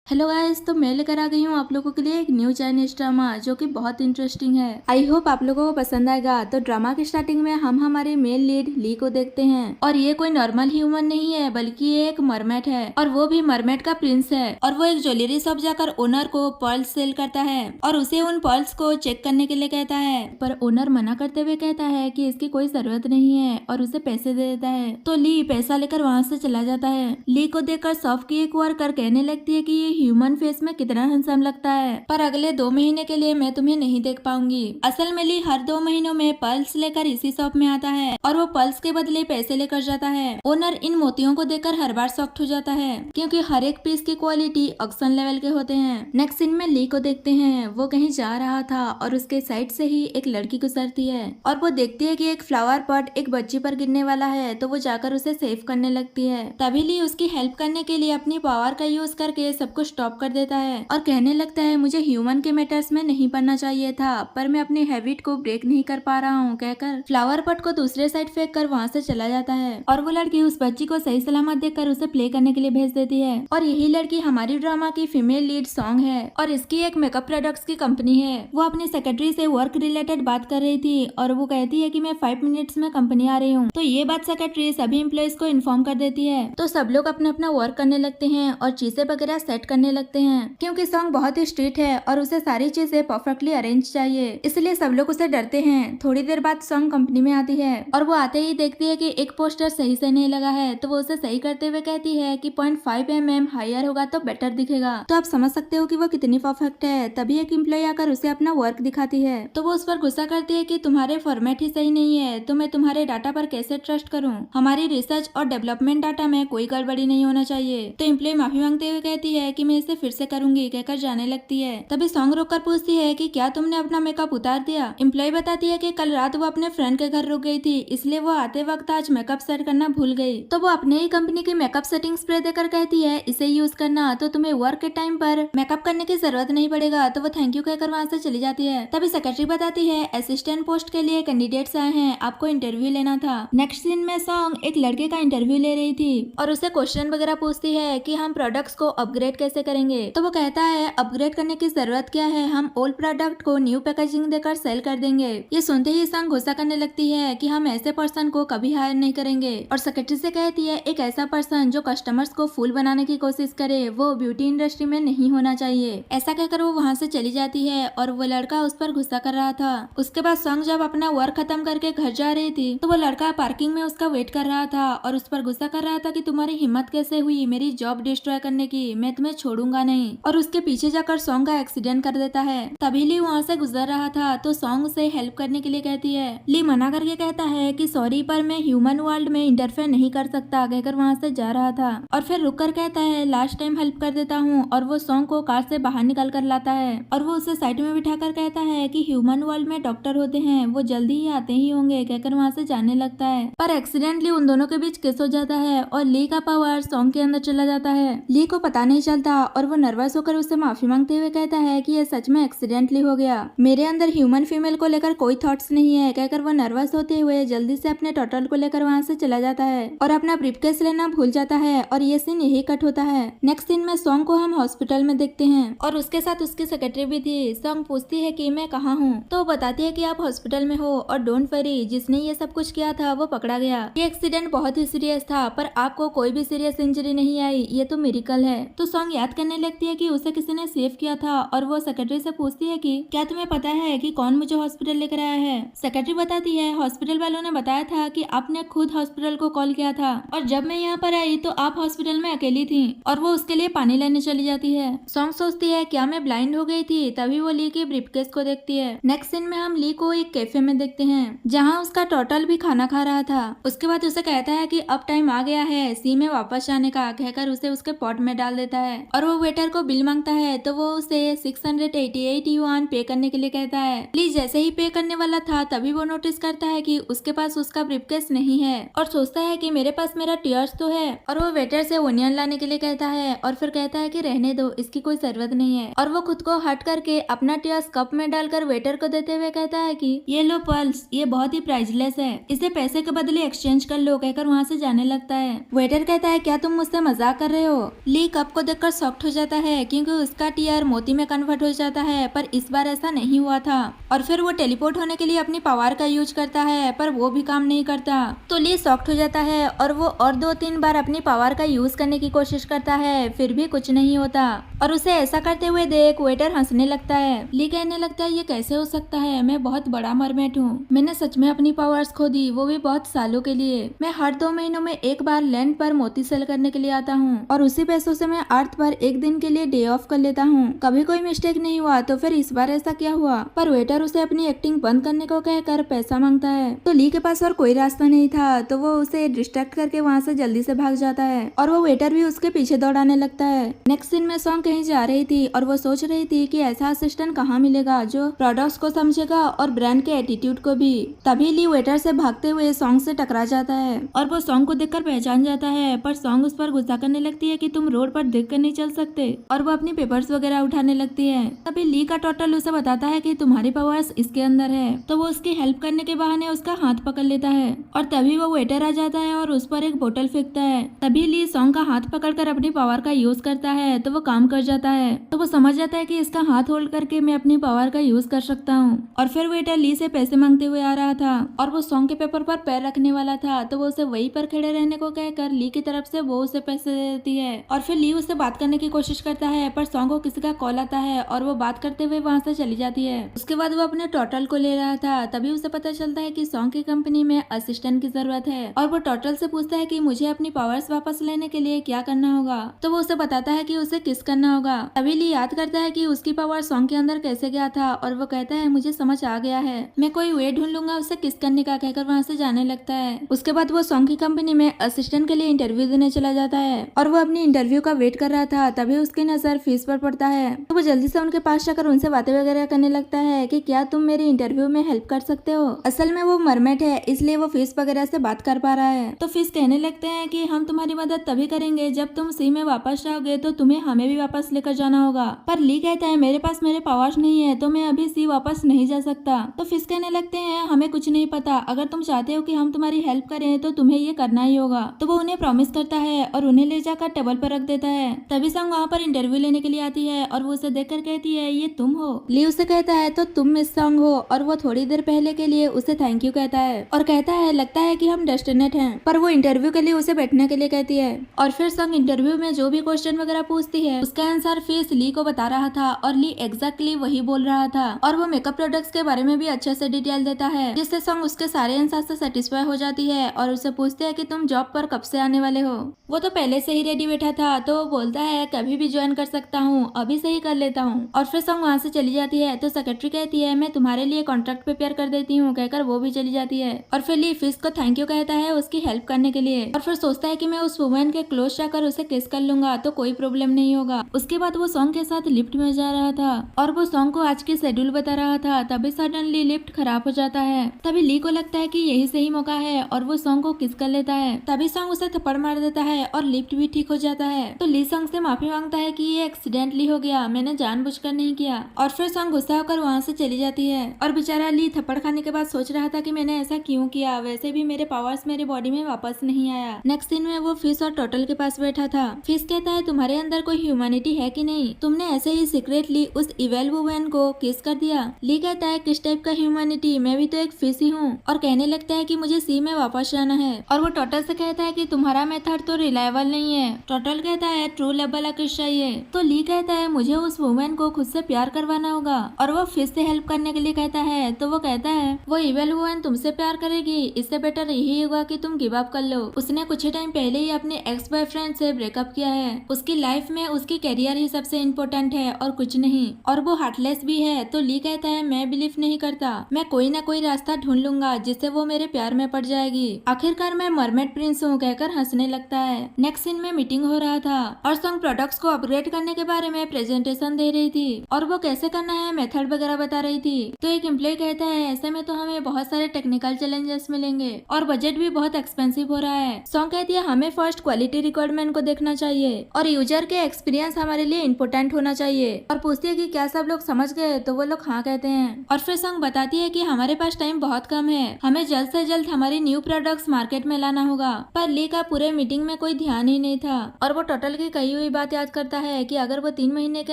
Hello guys, तो मैं लेकर आ गई हूँ आप लोगों के लिए एक न्यू चाइनीज ड्रामा जो कि बहुत इंटरेस्टिंग है। आई होप आप लोगों को पसंद आएगा। तो ड्रामा के स्टार्टिंग में हम हमारे मेन लीड ली को देखते हैं और ये कोई नॉर्मल ह्यूमन नहीं है बल्कि ये एक मरमेड है और वो भी मरमेड का प्रिंस है। और वो एक ज्वेलरी शॉप जाकर ओनर को पर्ल्स सेल करता है और उसे उन पर्ल्स को चेक करने के लिए कहता है, पर ओनर मना करते हुए कहता है कि इसकी कोई जरूरत नहीं है और उसे पैसे दे देता है। तो ली पैसा लेकर वहाँ से चला जाता है। ली को देखकर शॉप की एक वर्कर कहने लगती है कि ये ह्यूमन फेस में कितना हैंडसम लगता है, पर अगले 2 महीने के लिए मैं तुम्हें नहीं देख पाऊंगी। असल में ली हर 2 महीनों में पर्ल्स लेकर इसी शॉप में आता है और वो पर्ल्स के बदले पैसे लेकर जाता है। ओनर इन मोतियों को देखकर हर बार शॉक्ड हो जाता है क्योंकि हर एक पीस की क्वालिटी ऑक्शन लेवल के होते हैं। नेक्स्ट सीन में ली को देखते हैं, वो कहीं जा रहा था और उसके साइड से ही एक लड़की गुजरती है और वो देखती है कि एक फ्लावर पॉट एक बच्ची पर गिरने वाला है, तो वो जाकर उसे सेव करने लगती है। तभी ली उसकी हेल्प करने के लिए अपनी पावर का यूज करके सब कुछ स्टॉप कर देता है और कहने लगता है मुझे ह्यूमन के मैटर्स में नहीं पढ़ना चाहिए था, पर मैं अपनी हैबिट को ब्रेक नहीं कर पा रहा हूँ, कहकर फ्लावर पॉट को दूसरे साइड फेंक कर वहाँ से चला जाता है। और वो लड़की उस बच्ची को सही सलामत देखकर उसे प्ले करने के लिए भेज देती है। और यही लड़की हमारी ड्रामा की फीमेल लीड सॉन्ग है और इसकी एक मेकअप प्रोडक्ट्स की कंपनी है। वो अपनी सेक्रेटरी से वर्क रिलेटेड बात कर रही थी और वो कहती है कि मैं 5 मिनट्स में कंपनी आ रही हूँ। तो ये बात सेक्रेटरी सभी एम्प्लॉइज को इन्फॉर्म कर देती है। तो सब लोग अपना अपना वर्क करने लगते हैं और चीजें वगैरह सेट करने लगते हैं क्योंकि सॉन्ग बहुत ही स्ट्रिक्ट है और उसे सारी चीजें परफेक्टली अरेंज चाहिए, इसलिए सब लोग उसे डरते हैं। थोड़ी देर बाद सॉन्ग कंपनी में आती है और वो आते ही देखती है कि एक पोस्टर सही से नहीं लगा है, तो वो उसे सही करते हुए कहती है कि 0.5 mm हायर होगा तो बेटर दिखेगा। तो आप समझ सकते हो कि वो कितनी परफेक्ट है। तभी एक एम्प्लॉय आकर उसे अपना वर्क दिखाती है, तो वो उस पर गुस्सा करती है कि तुम्हारे फॉर्मेट ही सही नहीं है, तो मैं तुम्हारे डाटा पर कैसे ट्रस्ट करूँ। हमारी रिसर्च और डेवलपमेंट डाटा में कोई गड़बड़ी नहीं होना चाहिए। तो एम्प्लॉय माफी मांगते हुए कहती है कि मैं इसे फिर से करूंगी, कहकर जाने लगती है। तभी सॉन्ग रोककर पूछती है कि क्या तुमने अपना मेकअप उतार दिया। एम्प्लॉय बताती है कि कल रात वो अपने फ्रेंड के घर रुक गई थी, इसलिए वो आते वक्त आज मेकअप सेट करना भूल गई। तो वो अपने ही कंपनी की मेकअप सेटिंग स्प्रे देकर कहती है इसे यूज करना, तो तुम्हें वर्क के टाइम पर मेकअप करने की जरूरत नहीं पड़ेगा। तो वो थैंक यू कहकर वहाँ से चली जाती है। तभी सेक्रेटरी बताती है असिस्टेंट पोस्ट के लिए कैंडिडेट्स आए हैं, आपको इंटरव्यू लेना था। नेक्स्ट सीन में सॉन्ग एक लड़के का इंटरव्यू ले रही थी और उसे क्वेश्चन वगैरह पूछती है कि हम प्रोडक्ट्स को अपग्रेड कैसे करेंगे। तो वो कहता है अपग्रेड करने की जरूरत क्या है, हम ओल्ड प्रोडक्ट को न्यू पैकेजिंग देकर सेल कर देंगे। ये सुनते ही संग गुस्सा करने लगती है कि हम ऐसे पर्सन को कभी हायर नहीं करेंगे और सेक्रेटरी से कहती है एक ऐसा पर्सन जो कस्टमर्स को फूल बनाने की कोशिश करे वो ब्यूटी इंडस्ट्री में नहीं होना चाहिए। ऐसा कहकर वो वहाँ से चली जाती है और वो लड़का उस पर गुस्सा कर रहा था। उसके बाद संग जब अपना वर्क खत्म करके घर जा रही थी तो वो लड़का पार्किंग में उसका वेट कर रहा था और उस पर गुस्सा कर रहा था कि तुम्हारी हिम्मत कैसे हुई मेरी जॉब डिस्ट्रॉय करने की, मैं तुम्हें छोड़ूंगा नहीं। और उसके पीछे जाकर सॉन्ग का एक्सीडेंट कर देता है। तभी ली वहाँ से गुजर रहा था तो सॉन्ग उसे हेल्प करने के लिए कहती है। ली मना करके कहता है कि सॉरी पर मैं ह्यूमन वर्ल्ड में इंटरफेयर नहीं कर सकता, कहकर वहाँ से जा रहा था और फिर रुक कर कहता है लास्ट टाइम हेल्प कर देता हूँ। और वो सॉन्ग को कार से बाहर निकल कर लाता है और वो उसे साइड में बिठा कर कहता है कि ह्यूमन वर्ल्ड में डॉक्टर होते हैं, वो जल्दी ही आते ही होंगे, कहकर वहाँ से जाने लगता है। पर एक्सीडेंटली उन दोनों के बीच किस हो जाता है और ली का पावर सॉन्ग के अंदर चला जाता है। ली को पता नहीं चलता और वो नर्वस होकर उससे माफी मांगते हुए कहता है कि ये सच में एक्सीडेंटली हो गया, मेरे अंदर ह्यूमन फीमेल को लेकर कोई थॉट्स नहीं है, कहकर वो नर्वस होते हुए जल्दी से अपने टोटल को लेकर वहाँ से चला जाता है और अपना ब्रीफकेस लेना भूल जाता है। और ये सीन यही कट होता है। नेक्स्ट सीन में सॉन्ग को हम हॉस्पिटल में देखते हैं और उसके साथ उसकी सेक्रेटरी भी थी। सॉन्ग पूछती है कि मैं कहाँ हूँ, तो बताती है कि आप हॉस्पिटल में हो और डोंट वरी जिसने ये सब कुछ किया था वो पकड़ा गया। ये एक्सीडेंट बहुत ही सीरियस था पर आपको कोई भी सीरियस इंजरी नहीं आई, ये तो मिरेकल है। तो सॉन्ग याद करने लगती है कि उसे किसी ने सेव किया था और वो सेक्रेटरी से पूछती है कि क्या तुम्हें पता है कि कौन मुझे हॉस्पिटल लेकर आया है। सेक्रेटरी बताती है हॉस्पिटल वालों ने बताया था कि आपने खुद हॉस्पिटल को कॉल किया था और जब मैं यहाँ पर आई तो आप हॉस्पिटल में अकेली थी और वो उसके लिए पानी लेने चली जाती है। सॉन्ग सोचती है क्या मैं ब्लाइंड हो गई थी। तभी वो ली के ब्रीफकेस को देखती है। नेक्स्ट सीन में हम ली को एक कैफे में देखते हैं जहाँ उसका टोटल भी खाना खा रहा था। उसके बाद उसे कहता है कि अब टाइम आ गया है सी में वापस जाने का, कहकर उसे उसके पॉट में डाल देता है और वो वेटर को बिल मांगता है तो वो उसे 688 युआन पे करने के लिए कहता है। ली जैसे ही पे करने वाला था तभी वो नोटिस करता है कि उसके पास उसका ब्रीफकेस नहीं है और सोचता है कि मेरे पास मेरा टीयर्स तो है और वो वेटर से ओनियन लाने के लिए कहता है और फिर कहता है कि रहने दो, इसकी कोई जरूरत नहीं है। और वो खुद को हट करके अपना टीयर्स कप में डालकर वेटर को देते हुए कहता है कि ये लो पर्ल्स, ये बहुत ही प्राइसलेस है, इसे पैसे के बदले एक्सचेंज कर लो, कहकर वहाँ से जाने लगता है। वेटर कहता है क्या तुम मुझसे मजाक कर रहे हो। ली कप को देखकर शॉक्ड हो जाता है क्योंकि उसका टीयर मोती में कन्वर्ट हो जाता है, पर इस बार ऐसा नहीं हुआ था। और फिर वो टेलीपोर्ट होने के लिए अपनी पावर का यूज करता है, पर वो भी काम नहीं करता। तो ली शॉक्ड हो जाता है और वो और 2-3 बार अपनी पावर का यूज करने की कोशिश करता है, फिर भी कुछ नहीं होता। और उसे ऐसा करते हुए देख वेटर हंसने लगता है। ली कहने लगता है ये कैसे हो सकता है, मैं बहुत बड़ा मरमेड हूँ, मैंने सच में अपनी पावर्स खो दी, वो भी बहुत सालों के लिए। मैं हर 2 महीनों में एक बार लैंड पर मोती सेल करने के लिए आता हूँ और उसी पैसों से मैं अर्थ पर एक दिन के लिए डे ऑफ कर लेता हूँ। कभी कोई मिस्टेक नहीं हुआ, तो फिर इस बार ऐसा क्या हुआ? पर वेटर उसे अपनी एक्टिंग बंद करने को कहकर पैसा मांगता है। तो ली के पास और कोई रास्ता नहीं था, तो वो उसे डिस्ट्रैक्ट करके वहाँ से जल्दी से भाग जाता है और वो वेटर भी उसके पीछे दौड़ाने लगता है। नेक्स्ट सीन में सॉन्ग कहीं जा रही थी और वो सोच रही थी कि ऐसा असिस्टेंट कहाँ मिलेगा जो प्रोडक्ट्स को समझेगा और ब्रांड के एटीट्यूड को भी। तभी ली वेटर से भागते हुए सॉन्ग से टकरा जाता है और वो सॉन्ग को देखकर पहचान जाता है, पर सॉन्ग उस पर गुस्सा करने लगती है कि तुम रोड पर देख कर नहीं चल सकते, और वो अपनी पेपर्स वगैरह उठाने लगती है। तभी ली का टोटल उसे बताता है कि तुम्हारी पावर्स इसके अंदर है, तो वो उसकी हेल्प करने के बहाने उसका हाथ पकड़ लेता है और तभी वो वेटर आ जाता है और उस पर एक बोतल फेंकता है। तभी ली सॉन्ग का हाथ पकड़कर अपनी पावर का यूज करता है, तो वो काम कर जाता है। तो वो समझ जाता है कि इसका हाथ होल्ड करके मैं अपनी पावर का यूज कर सकता हूँ। और फिर वेटर ली से पैसे मांगते हुए आ रहा था और वो सॉन्ग के पेपर पर पैर रखने वाला था, तो वो उसे वहीं पर खड़े रहने को कहकर ली की तरफ से वो उसे पैसे दे देती है। और फिर ली उससे बात करने की कोशिश करता है, पर सॉन्ग को किसी का कॉल आता है और वो बात करते हुए वहाँ से चली जाती है। उसके बाद वो अपने टोटल को ले रहा था, तभी उसे पता चलता है कि सॉन्ग की कंपनी में असिस्टेंट की जरूरत है और वो टोटल से पूछता है कि मुझे अपनी पावर्स वापस लेने के लिए क्या करना होगा। तो वो उसे बताता है कि उसे किस करना होगा। तभी ली याद करता है कि उसकी पावर सॉन्ग के अंदर कैसे गया था और वो कहता है मुझे समझ आ गया है, मैं कोई वे ढूंढ लूंगा उसे किस करने का, कहकर वहाँ से जाने लगता है। उसके बाद वो सॉन्ग की कंपनी में असिस्टेंट के लिए इंटरव्यू देने चला जाता है और वो अपनी इंटरव्यू का वेट कर रहा था। तभी उसकी नजर फीस पर पड़ता है, तो वो जल्दी से उनके पास जाकर उनसे बातें वगैरह करने लगता है कि क्या तुम मेरी इंटरव्यू में हेल्प कर सकते हो। असल में वो मरमेड है, इसलिए वो फीस वगैरह से बात कर पा रहा है। तो फीस कहने लगते हैं कि हम तुम्हारी मदद तभी करेंगे जब तुम सी में वापस जाओगे, तो तुम्हें हमें भी वापस लेकर जाना होगा। पर ली कहता है मेरे पास मेरे पावर्स नहीं है, तो मैं अभी सी वापस नहीं जा सकता। तो फीस कहने लगते हैं हमें कुछ नहीं पता, अगर तुम चाहते हो कि हम तुम्हारी हेल्प करें तो तुम्हें ये करना ही होगा। तो वो उन्हें प्रॉमिस करता है और उन्हें ले जाकर टेबल पर रख देता है। तभी सॉन्ग वहाँ पर इंटरव्यू लेने के लिए आती है और वो उसे देखकर कहती है ये तुम हो। ली उसे कहता है तो तुम मिस सॉन्ग हो, और वो थोड़ी देर पहले के लिए उसे थैंक यू कहता है और कहता है लगता है कि हम डेस्टिनेट हैं। पर वो इंटरव्यू के लिए उसे बैठने के लिए कहती है और फिर सॉन्ग इंटरव्यू में जो भी क्वेश्चन वगैरह पूछती है उसका आंसर फीस ली को बता रहा था और ली एग्जैक्टली वही बोल रहा था। और वो मेकअप प्रोडक्ट्स के बारे में भी अच्छे से डिटेल देता है, जिससे सॉन्ग उसके सारे आंसर से सेटिस्फाई हो जाती है और उसे पूछते हैं कि तुम जॉब पर कब से आने वाले हो। वो तो पहले से ही रेडी बैठा था, तो वो बोलता है कभी भी ज्वाइन कर सकता हूँ, अभी से ही कर लेता हूँ। और फिर सॉन्ग वहाँ से चली जाती है। तो सेक्रेटरी कहती है मैं तुम्हारे लिए कॉन्ट्रैक्ट प्रिपेयर कर देती हूँ, कहकर वो भी चली जाती है। और फिर ली फिश को थैंक यू कहता है उसकी हेल्प करने के लिए और फिर सोचता है कि मैं उस वुमेन के क्लोज जाकर उसे किस कर लूंगा तो कोई प्रॉब्लम नहीं होगा। उसके बाद वो सॉन्ग के साथ लिफ्ट में जा रहा था और वो सॉन्ग को आज की शेड्यूल बता रहा था, तभी सडनली लिफ्ट खराब हो जाता है। तभी ली को लगता है कि यही सही मौका है और वो सॉन्ग को किस कर लेता है। तभी सॉन्ग उसे थप्पड़ मार देता है और लिफ्ट भी ठीक हो जाता है। तो ली सॉन्ग से माफी मांगता है कि ये एक्सीडेंटली हो गया, मैंने जानबूझकर नहीं किया। और फिर सॉन्ग गुस्सा होकर वहाँ से चली जाती है और बेचारा ली थप्पड़ खाने के बाद सोच रहा था कि मैंने ऐसा क्यों किया, वैसे भी मेरे पावर्स मेरे बॉडी में वापस नहीं आया। नेक्स्ट सीन में वो फिश और टोटल के पास बैठा था। फिश कहता है तुम्हारे अंदर कोई ह्यूमैनिटी है कि नहीं, तुमने ऐसे ही सीक्रेटली उस इवेल वुमेन को किस कर दिया। ली कहता है किस टाइप का ह्यूमैनिटी, मैं भी तो एक फिश ही हूँ। और कहने लगता है कि मुझे सी में वापस जाना है। और वो टोटल से कहता है कि तुम्हारा मेथड तो रिलायबल नहीं है। टोटल कहता है ट्रू लेवल का किस चाहिए। तो ली कहता है मुझे उस वुमेन को खुद से प्यार करवाना होगा और वो फिश से हेल्प करने के लिए कहता है। तो वो कहता है वो इवेल वुमेन तुमसे प्यार करेगी, इससे बेटर यही होगा कि तुम गिव अप कर लो। उसने कुछ ही टाइम पहले ही अपने एक्स बॉयफ्रेंड से ब्रेकअप किया है। उसकी लाइफ में उसकी करियर ही सबसे इम्पोर्टेंट है और कुछ नहीं, और वो हार्टलेस भी है। तो ली कहता है मैं बिलीव नहीं करता, मैं कोई ना कोई रास्ता ढूंढ लूंगा जिससे वो मेरे प्यार में पड़ जाएगी। आखिरकार मैं मरमेड प्रिंस हूँ, कहकर हंसने लगता है। नेक्स्ट सीन में मीटिंग हो रहा था और सॉन्ग प्रोडक्ट्स को अपग्रेड करने के बारे में प्रेजेंटेशन दे रही थी और वो कैसे करना है मेथड वगैरह बता रही थी। तो एक एम्प्लॉय कहता है ऐसे में तो हमें बहुत सारे टेक्निकल चैलेंजेस मिलेंगे और बजट भी बहुत एक्सपेंसिव हो रहा है। सॉन्ग कहती है हमें फर्स्ट क्वालिटी रिक्वायरमेंट को देखना चाहिए और यूजर के एक्सपीरियंस एक्सपीरियंस हमारे लिए इम्पोर्टेंट होना चाहिए और पूछती है कि क्या सब लोग समझ गए, तो वो लोग हाँ कहते हैं। और फिर सॉन्ग बताती है कि हमारे पास टाइम बहुत कम है, हमें जल्द से जल्द हमारी न्यू प्रोडक्ट्स मार्केट में लाना होगा। पर ली का पूरे मीटिंग में कोई ध्यान ही नहीं था और वो टोटल की कही हुई बात याद करता है कि अगर वो 3 महीने के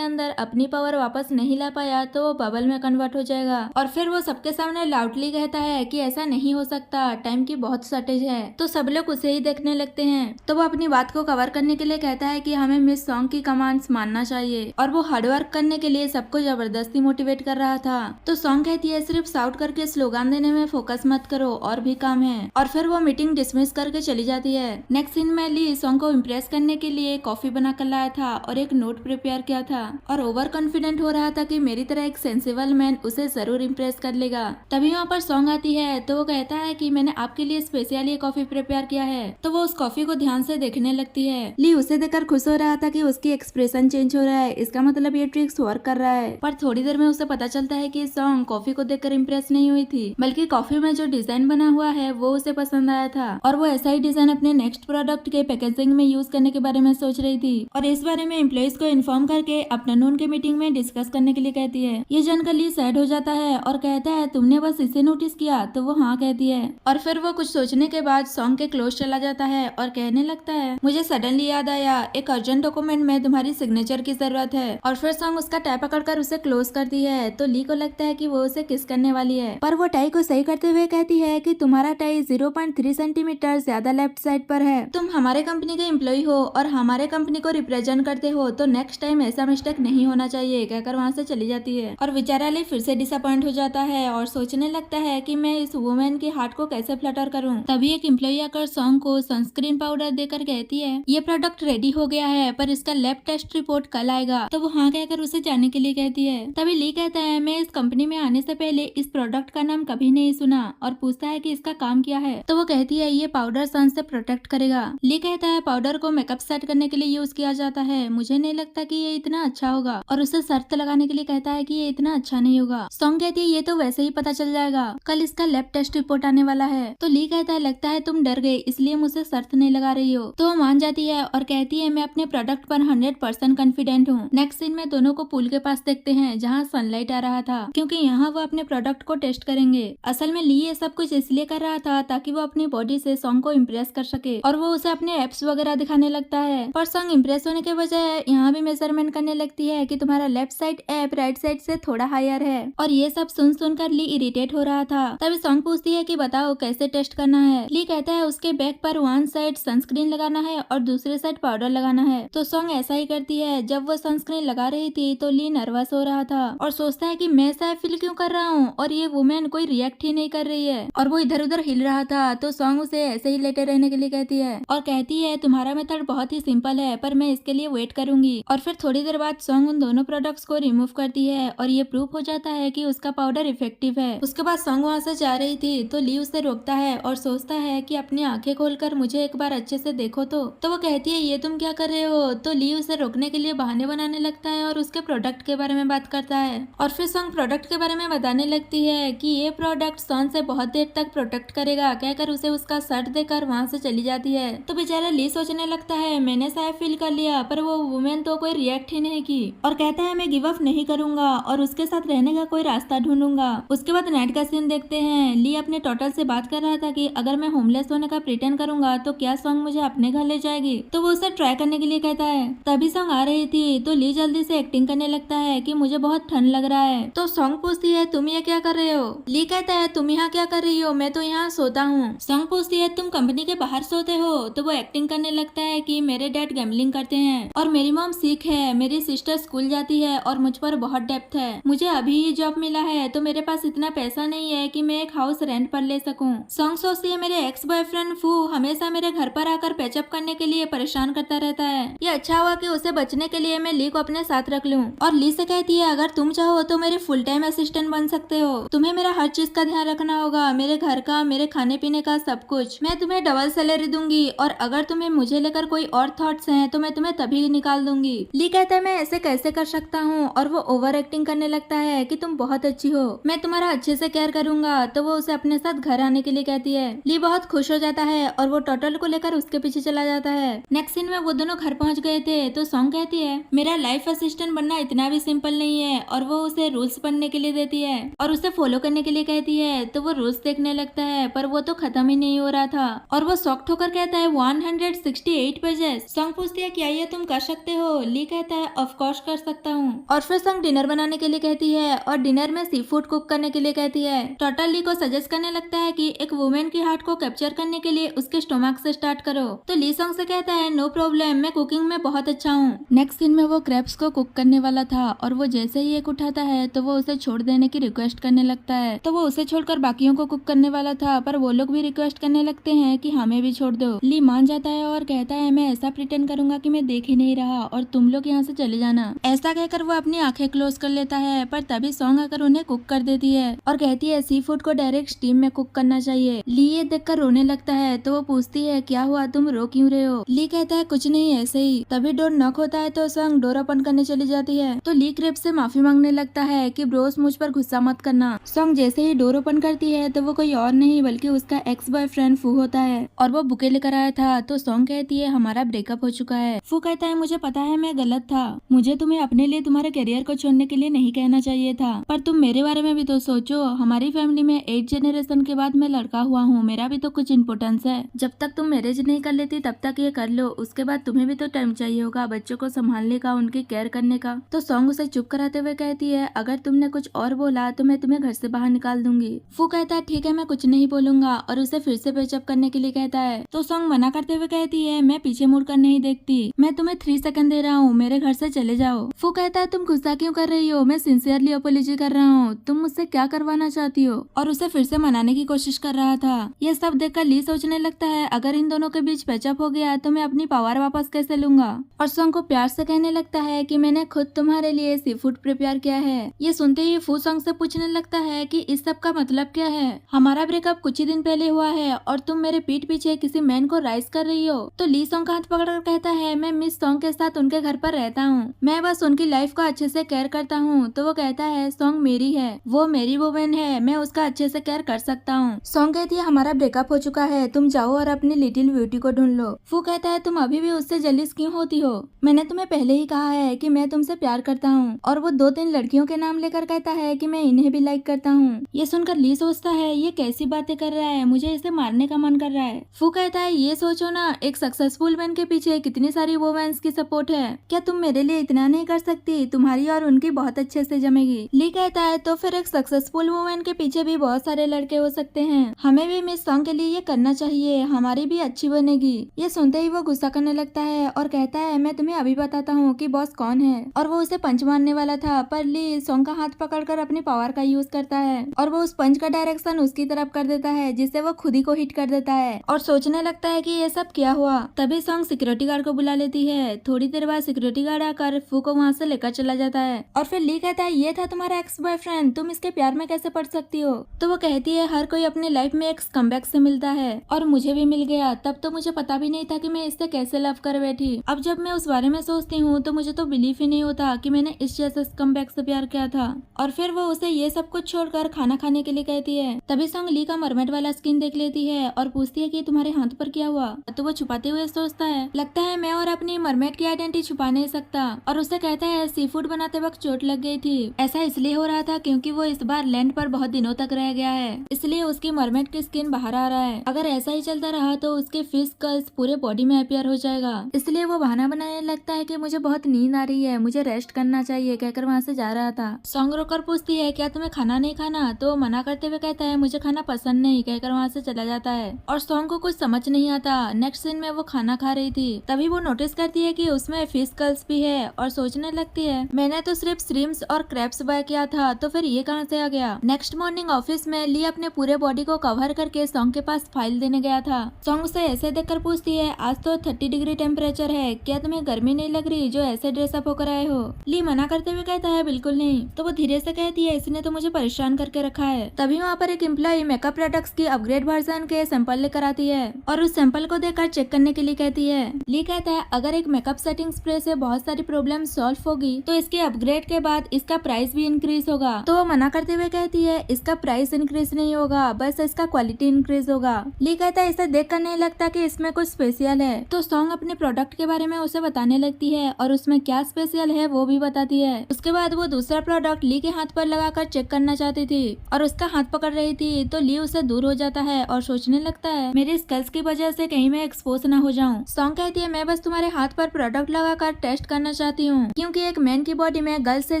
अंदर अपनी पावर वापस नहीं ला पाया तो वो बबल में कन्वर्ट हो जाएगा। और फिर वो सबके सामने लाउडली कहता है कि ऐसा नहीं हो सकता, टाइम की बहुत शॉर्टेज है। तो सब लोग उसे ही देखने लगते हैं। तो वो अपनी बात को कवर करने के लिए कहता है कि हमें मिस सॉन्ग की कमांड्स मानना चाहिए और वो हार्डवर्क करने के लिए सबको जबरदस्ती मोटिवेट कर रहा था। तो सॉन्ग कहती है सिर्फ शाउट करके स्लोगन देने में फोकस मत करो, और भी काम है। और फिर वो मीटिंग डिसमिस करके चली जाती है। नेक्स्ट सीन में ली सॉन्ग को इम्प्रेस करने के लिए कॉफी बना कर लाया था और एक नोट प्रिपेयर किया था और ओवर कॉन्फिडेंट हो रहा था कि मेरी तरह एक सेंसिबल मैन उसे जरूर इम्प्रेस कर लेगा। तभी वहाँ पर सॉन्ग आती है तो वो कहता है कि मैंने आपके लिए स्पेशल ये कॉफी प्रिपेयर किया है। तो वो उस कॉफी को ध्यान से देखने लगती है। ली उसे देखकर खुश हो रहा था कि उसकी एक्सप्रेशन चेंज हो रहा है, इसका मतलब ये ट्रिक्स वर्क कर रहा है। पर थोड़ी देर में उसे पता चलता है कि सॉन्ग कॉफी को देखकर इम्प्रेस नहीं हुई थी, बल्कि कॉफी में जो डिजाइन बना हुआ है वो उसे पसंद आया था और वो ऐसा ही डिजाइन अपने नेक्स्ट प्रोडक्ट के पैकेजिंग में यूज करने के बारे में सोच रही थी। और इस बारे में एम्प्लॉइज को इन्फॉर्म करके आफ्टरनून के मीटिंग में डिस्कस करने के लिए कहती है। ये जानकर ली सैड हो जाता है और कहता है तुमने बस इसे नोटिस किया, तो वो हाँ कहती है। और फिर वो कुछ सोचने के बाद सॉन्ग के क्लोज चला जाता है और कहने लगता है मुझे सडनली याद आया, एक अर्जेंट डॉक्यूमेंट में तुम्हारी सिग्नेचर की जरूरत है। और फिर सॉन्ग उसका टाई पकड़कर उसे क्लोज करती है। तो ली को लगता है कि वो उसे किस करने वाली है, पर वो टाई को सही करते हुए कहती है कि तुम्हारा टाई 0.3 सेंटीमीटर ज्यादा लेफ्ट साइड पर है। तुम हमारे कंपनी के एम्प्लॉय हो और हमारे कंपनी को रिप्रेजेंट करते हो, तो नेक्स्ट टाइम ऐसा मिस्टेक नहीं होना चाहिए, कहकर वहाँ से चली जाती है। और बेचारा ली फिर से डिसअपॉइंट हो जाता है और सोचने लगता है कि मैं इस वुमेन की हार्ट को कैसे फ्लटर करूं। तभी एक एम्प्लॉय आकर सॉन्ग को सनस्क्रीन पाउडर देकर कहती है ये प्रोडक्ट रेडी हो गया है, पर इसका लैब टेस्ट रिपोर्ट कल आएगा। तो वो हाँ कहकर उसे जाने के लिए कहती है। तभी ली कहता है मैं इस कंपनी में आने से पहले इस प्रोडक्ट का नाम कभी नहीं सुना और पूछता है कि इसका काम क्या है। तो वो कहती है ये पाउडर सन से प्रोटेक्ट करेगा। ली कहता है पाउडर को मेकअप सेट करने के लिए यूज किया जाता है, मुझे नहीं लगता कि ये इतना अच्छा होगा। और उसे शर्त लगाने के लिए कहता है कि ये इतना अच्छा नहीं होगा। सॉन्ग कहती है ये तो वैसे ही पता चल जाएगा, कल इसका लैब टेस्ट रिपोर्ट आने वाला है। तो ली कहता है लगता है तुम डर गए इसलिए मुझसे शर्त नहीं लगा रही हो। तो वो मान जाती है और कहती है मैं अपने प्रोडक्ट पर 100% कॉन्फिडेंट हूँ। नेक्स्ट सीन में दोनों को पूल के पास देखते हैं जहाँ सनलाइट आ रहा था, क्योंकि यहाँ वो अपने प्रोडक्ट को टेस्ट करेंगे। असल में ली ये सब कुछ इसलिए कर रहा था ताकि वो अपनी बॉडी से सॉन्ग को इम्प्रेस कर सके और वो उसे अपने एप्स वगैरह दिखाने लगता है। पर सॉन्ग इम्प्रेस होने के बजाय यहाँ भी मेजरमेंट करने लगती है कि तुम्हारा left side app right side से थोड़ा हायर है। और ये सब सुनकर ली इरिटेट हो रहा था। तभी सॉन्ग पूछती है कि बताओ कैसे टेस्ट करना है। ली कहता है उसके बैक पर वन साइड सनस्क्रीन लगाना है और दूसरे साइड पाउडर लगाना है। तो सॉन्ग ऐसा ही करती है। जब वो सनस्क्रीन लगा रही थी तो ली नर्वस हो रहा था और सोचता है कि मैं ऐसा फील क्यों कर रहा हूँ और ये वुमेन कोई रिएक्ट ही नहीं कर रही है। और वो इधर उधर हिल रहा था। तो सॉन्ग उसे ऐसे ही लेटे रहने के लिए कहती है और कहती है तुम्हारा मेथड बहुत ही सिंपल है, पर मैं इसके लिए वेट करूंगी। और फिर थोड़ी देर बाद सॉन्ग उन दोनों प्रोडक्ट्स को रिमूव करती है और ये प्रूफ हो जाता है कि उसका पाउडर इफेक्टिव है। उसके बाद सॉन्ग वहाँ से जा रही थी तो ली उसे रोकता है और सोचता है कि अपनी आंखें खोलकर मुझे एक बार अच्छे से देखो। तो वो कहती है ये तुम क्या कर रहे हो। तो ली उसे रोकने के लिए बहाने बनाने लगता है और उसके प्रोडक्ट के बारे में बात करता है। और फिर सॉन्ग प्रोडक्ट के बारे में बताने लगती है कि ये प्रोडक्ट सन से बहुत देर तक प्रोटेक्ट करेगा, कहकर उसे उसका शर्ट देकर वहाँ से चली जाती है। तो बेचारा ली सोचने लगता है मैंने शायद फील कर लिया, पर वो वुमेन तो कोई रिएक्ट ही नहीं की और कहता है मैं गिव अप नहीं करूंगा और उसके साथ रहने का कोई रास्ता ढूंढूंगा। उसके बाद नाइट का सीन देखते हैं। ली अपने टोटल से बात कर रहा था कि अगर मैं होमलेस होने का प्रिटेंड करूंगा तो क्या सॉन्ग मुझे अपने घर ले जाएगी। तो वो उसे ट्राई करने के लिए कहता है। तभी सॉन्ग आ रही थी तो ली जल्दी से एक्टिंग करने लगता है कि मुझे बहुत ठंड लग रहा है। तो सॉन्ग पूछती है तुम ये क्या कर रहे हो। ली कहता है तुम यहाँ क्या कर रही हो, मैं तो यहाँ सोता हूँ। सॉन्ग पूछती है तुम कंपनी के बाहर सोते हो। तो वो एक्टिंग करने लगता है कि मेरे डैड गैम्बलिंग करते हैं और मेरी मॉम सिक है, मेरी सिस्टर स्कूल जाती है और मुझ पर बहुत डेप्थ है। मुझे अभी ही जॉब मिला है तो मेरे पास इतना पैसा नहीं है कि मैं एक हाउस रेंट पर ले सकूं। सॉन्ग सोचती है मेरे एक्स बॉयफ्रेंड फू हमेशा मेरे घर पर आकर पैचअप करने के लिए परेशान करता रहता है। ये अच्छा हुआ कि उसे बचने के लिए मैं ली को अपने साथ रख लूं। और ली से कहती है अगर तुम चाहो तो मेरे फुल टाइम असिस्टेंट बन सकते हो। तुम्हें मेरा हर चीज का ध्यान रखना होगा, मेरे घर का, मेरे खाने पीने का, सब कुछ। मैं तुम्हें डबल सैलरी दूंगी और अगर तुम्हें मुझे लेकर कोई और थॉट्स हैं तो मैं तुम्हें तभी निकाल दूंगी। ली कहता है मैं ऐसे कैसे कर सकता हूँ और वो ओवर एक्टिंग करने लगता है कि तुम बहुत अच्छी हो, मैं तुम्हारा अच्छे से केयर करूंगा। तो वो उसे अपने साथ घर आने के लिए कहती है। ली बहुत खुश हो जाता है और वो टोटल को लेकर उसके पीछे चला जाता है। नेक्स्ट सीन में वो दोनों घर पहुंच गए थे तो सॉन्ग कहती है मेरा लाइफ असिस्टेंट बनना इतना भी सिंपल नहीं है, और वो उसे रूल्स पढ़ने के लिए देती है और उसे फॉलो करने के लिए कहती है। तो वो रूल्स देखने लगता है पर वो तो खत्म ही नहीं हो रहा था और वो शॉक्ड होकर कहता है 168 पेजेस। सॉन्ग पूछती है क्या ये तुम कर सकते हो? ली कहता है ऑफ कोर्स कर सकता हूँ। और फिर सॉन्ग डिनर बनाने के लिए कहती है और डिनर में सी फूड कुक करने के लिए कहती है। टोटल ली को सजेस्ट करने लगता है कि एक वुमेन की हार्ट को कैप्चर करने के लिए उसके स्टोमक से स्टार्ट करो। तो ली सॉन्ग से कहता है नो प्रॉब्लम, मैं कुकिंग में बहुत अच्छा हूँ। नेक्स्ट सीन में वो क्रेप्स को कुक करने वाला था और वो जैसे ही एक उठाता है तो वो उसे छोड़ देने की रिक्वेस्ट करने लगता है। तो वो उसे छोड़कर बाकियों को कुक करने वाला था पर वो लोग भी रिक्वेस्ट करने लगते हैं कि हमें भी छोड़ दो। ली मान जाता है और कहता है मैं ऐसा प्रिटेंड करूंगा कि मैं देख ही नहीं रहा और तुम लोग यहाँ से चले जाना। ऐसा कहकर वो अपनी आंखें क्लोज कर लेता है पर तभी सॉन्ग आकर उन्हें कुक कर देती है और कहती है सी फूड को डायरेक्ट स्टीम में कुक करना चाहिए। ली ये देखकर रोने लगता है तो वो पूछती है क्या हुआ, तुम रो क्यों रहे हो? ली कहता है कुछ नहीं, ऐसे ही। तभी डोर नॉक होता है तो सॉन्ग डोर ओपन करने चली जाती है। तो ली क्रेप से माफी मांगने लगता है कि ब्रोस मुझ पर गुस्सा मत करना। सॉन्ग जैसे ही डोर ओपन करती है तो वो कोई और नहीं बल्कि उसका एक्स बॉयफ्रेंड फू होता है और वो बुके लेकर आया था। तो सॉन्ग कहती है हमारा ब्रेकअप हो चुका है। फू कहता है मुझे पता है मैं गलत था, मुझे तुम्हें अपने लिए तुम्हारे करियर को छोड़ने के लिए नहीं कहना चाहिए था, पर तुम मेरे बारे में भी तो सोचो। हमारी फैमिली में 8 जनरेशन के बाद मैं लड़का हुआ हूँ, मेरा भी तो कुछ इम्पोर्टेंस है। जब तक तुम मैरिज नहीं कर लेती तब तक ये कर लो, उसके बाद तुम्हें भी तो टाइम चाहिए होगा बच्चों को संभालने का, उनकी केयर करने का। तो सॉन्ग उसे चुप कराते हुए कहती है अगर तुमने कुछ और बोला तो मैं तुम्हें घर से बाहर निकाल दूंगी। फू कहता है ठीक है मैं कुछ नहीं बोलूंगा और उसे फिर से पेचअप करने के लिए कहता है। तो सॉन्ग मना करते हुए कहती है मैं पीछे मुड़कर नहीं देखती, मैं तुम्हें 3 सेकंड दे रहा हूँ, मेरे घर से चले जाओ। फू कहता है तुम गुस्सा क्यों कर रही हो, मैं सिंसियरली अपोलॉजी कर रहा हूँ, तुम मुझसे क्या करवाना चाहती हो? और उसे फिर से मनाने की कोशिश कर रहा था। ये सब देखकर ली सोचने लगता है अगर इन दोनों के बीच पैचअप हो गया तो मैं अपनी पावर वापस कैसे लूंगा। और सॉन्ग को प्यार से कहने लगता है कि मैंने खुद तुम्हारे लिए सी फूड प्रिपेयर किया है। ये सुनते ही फू सॉन्ग से पूछने लगता है कि इस सब का मतलब क्या है? हमारा ब्रेकअप कुछ ही दिन पहले हुआ है और तुम मेरे पीठ पीछे किसी मैन को राइज कर रही हो। तो ली सॉन्ग का हाथ पकड़कर कहता है मैं मिस सॉन्ग के साथ उनके घर पर रहता हूँ, मैं बस उनकी लाइफ को अच्छे से केयर करता हूँ। तो वो कहता है सॉन्ग मेरी है, वो मेरी वुमेन है, मैं उसका अच्छे से केयर कर सकता हूँ। सॉन्ग कहती है हमारा ब्रेकअप हो चुका है, तुम जाओ और अपनी लिटिल ब्यूटी को ढूंढ लो। फू कहता है तुम अभी भी उससे जेलिस क्यों होती हो? मैंने तुम्हें पहले ही कहा है कि मैं तुमसे प्यार करता हूँ। और वो 2-3 लड़कियों के नाम लेकर कहता है कि मैं इन्हें भी लाइक करता हूँ। ये सुनकर ली सोचता है ये कैसी बातें कर रहा है, मुझे इसे मारने का मन कर रहा है। फू कहता है ये सोचो ना एक सक्सेसफुल मैन के पीछे कितनी सारी वुमेन्स की सपोर्ट है, क्या तुम मेरे लिए इतना नहीं कर सकती? तुम्हारी और उनकी बहुत अच्छे से जमेगी। ली कहता है तो फिर एक सक्सेसफुल वुमेन के पीछे भी बहुत सारे लड़के हो सकते हैं, हमें भी मिस सॉन्ग के लिए ये करना चाहिए, हमारी भी अच्छी बनेगी। ये सुनते ही वो गुस्सा करने लगता है और कहता है मैं तुम्हें अभी बताता हूँ कि बॉस कौन है। और वो उसे पंच मारने वाला था पर ली सॉन्ग का हाथ पकड़कर अपनी पावर का यूज करता है और वो उस पंच का डायरेक्शन उसकी तरफ कर देता है जिससे वो खुद ही को हिट कर देता है और सोचने लगता है कि ये सब क्या हुआ। तभी सॉन्ग सिक्योरिटी गार्ड को बुला लेती है। थोड़ी देर बाद सिक्योरिटी गार्ड आकर फू को वहाँ से लेकर चला जाता है और फिर ली कहता है ये था तुम्हारा एक्स बॉयफ्रेंड, तुम इसके प्यार में कैसे पड़ सकती हो? तो वो कहती है हर कोई अपनी लाइफ में एक कमबैक से मिलता है और मुझे भी मिल गया, तब तो मुझे पता भी नहीं था कि मैं इससे कैसे लव कर बैठी। अब जब मैं उस बारे में सोचती हूँ तो मुझे तो बिलीव ही नहीं होता कि मैंने इस जैसे कमबैक से प्यार किया था। और फिर वो उसे ये सब कुछ छोड़कर खाना खाने के लिए कहती है। तभी सॉन्ग ली का मरमेड वाला स्किन देख लेती है और पूछती है कि तुम्हारे हाथ पर क्या हुआ? तो वो छुपाते हुए सोचता है लगता है मैं और अपनी मरमेड की आइडेंटिटी छुपा नहीं सकता और उसे कहता है सी फूड बनाते वक्त चोट लग गई थी, ऐसा इसलिए हो रहा था क्योंकि वो इस बार लैंड पर बहुत दिनों तक रह गया है, इसलिए उसकी मरमेड की स्किन बाहर आ रहा है। अगर ऐसा ही चलता रहा तो उसके फिश कल्स पूरे बॉडी में अपियर हो जाएगा, इसलिए वो बहाना बनाने लगता है कि मुझे बहुत नींद आ रही है, मुझे रेस्ट करना चाहिए कहकर वहाँ से जा रहा था। सॉन्ग रोकर पूछती है क्या तुम्हें खाना नहीं खाना? तो वो मना करते हुए कहता है मुझे खाना पसंद नहीं कहकर वहाँ से चला जाता है और सॉन्ग को कुछ समझ नहीं आता। नेक्स्ट सीन में वो खाना खा रही थी, तभी वो नोटिस करती है कि उसमें फिश कल्स भी है और सोचने लगती है मैंने तो सिर्फ श्रिम्प्स और क्रैब्स बाय किया था, तो फिर ये कहाँ से आ गया। नेक्स्ट मॉर्निंग ऑफिस में ली अपने पूरे बॉडी को कवर करके सॉन्ग के पास फाइल देने गया था। सॉन्ग उसे ऐसे देखकर पूछती है आज तो 30 डिग्री टेम्परेचर है, क्या तुम्हें गर्मी नहीं लग रही जो ऐसे ड्रेसअप होकर आए हो? ली मना करते हुए कहता है बिल्कुल नहीं। तो वो धीरे से कहती है इसने तो मुझे परेशान करके रखा है। तभी वहाँ पर एक एम्प्लॉय मेकअप प्रोडक्ट्स की अपग्रेड वर्जन के सैंपल लेकर आती है और उस सैंपल को देखकर चेक करने के लिए कहती है। ली कहता है अगर एक मेकअप सेटिंग स्प्रे से बहुत सारी प्रॉब्लम सॉल्व होगी तो इसके अपग्रेड के बाद इसका प्राइस भी इंक्रीज होगा। तो वो मना करते हुए कहती है इसका प्राइस इंक्रीज नहीं होगा, बस इसका क्वालिटी इंक्रीज होगा। ली कहता है इसे देख कर नहीं लगता कि इसमें कुछ स्पेशल है। तो सॉन्ग अपने प्रोडक्ट के बारे में उसे बताने बताने लगती है और उसमें क्या स्पेशल है वो भी बताती है। उसके बाद वो दूसरा प्रोडक्ट ली के हाथ पर लगाकर चेक करना चाहती थी और उसका हाथ पकड़ रही थी तो ली उससे दूर हो जाता है और सोचने लगता है मेरे स्किल्स की वजह से कहीं मैं एक्सपोज ना हो जाऊं। सॉन्ग कहती है मैं बस तुम्हारे हाथ पर प्रोडक्ट लगाकर टेस्ट करना चाहती हूँ, क्योंकि एक मैन की बॉडी में गर्ल्स से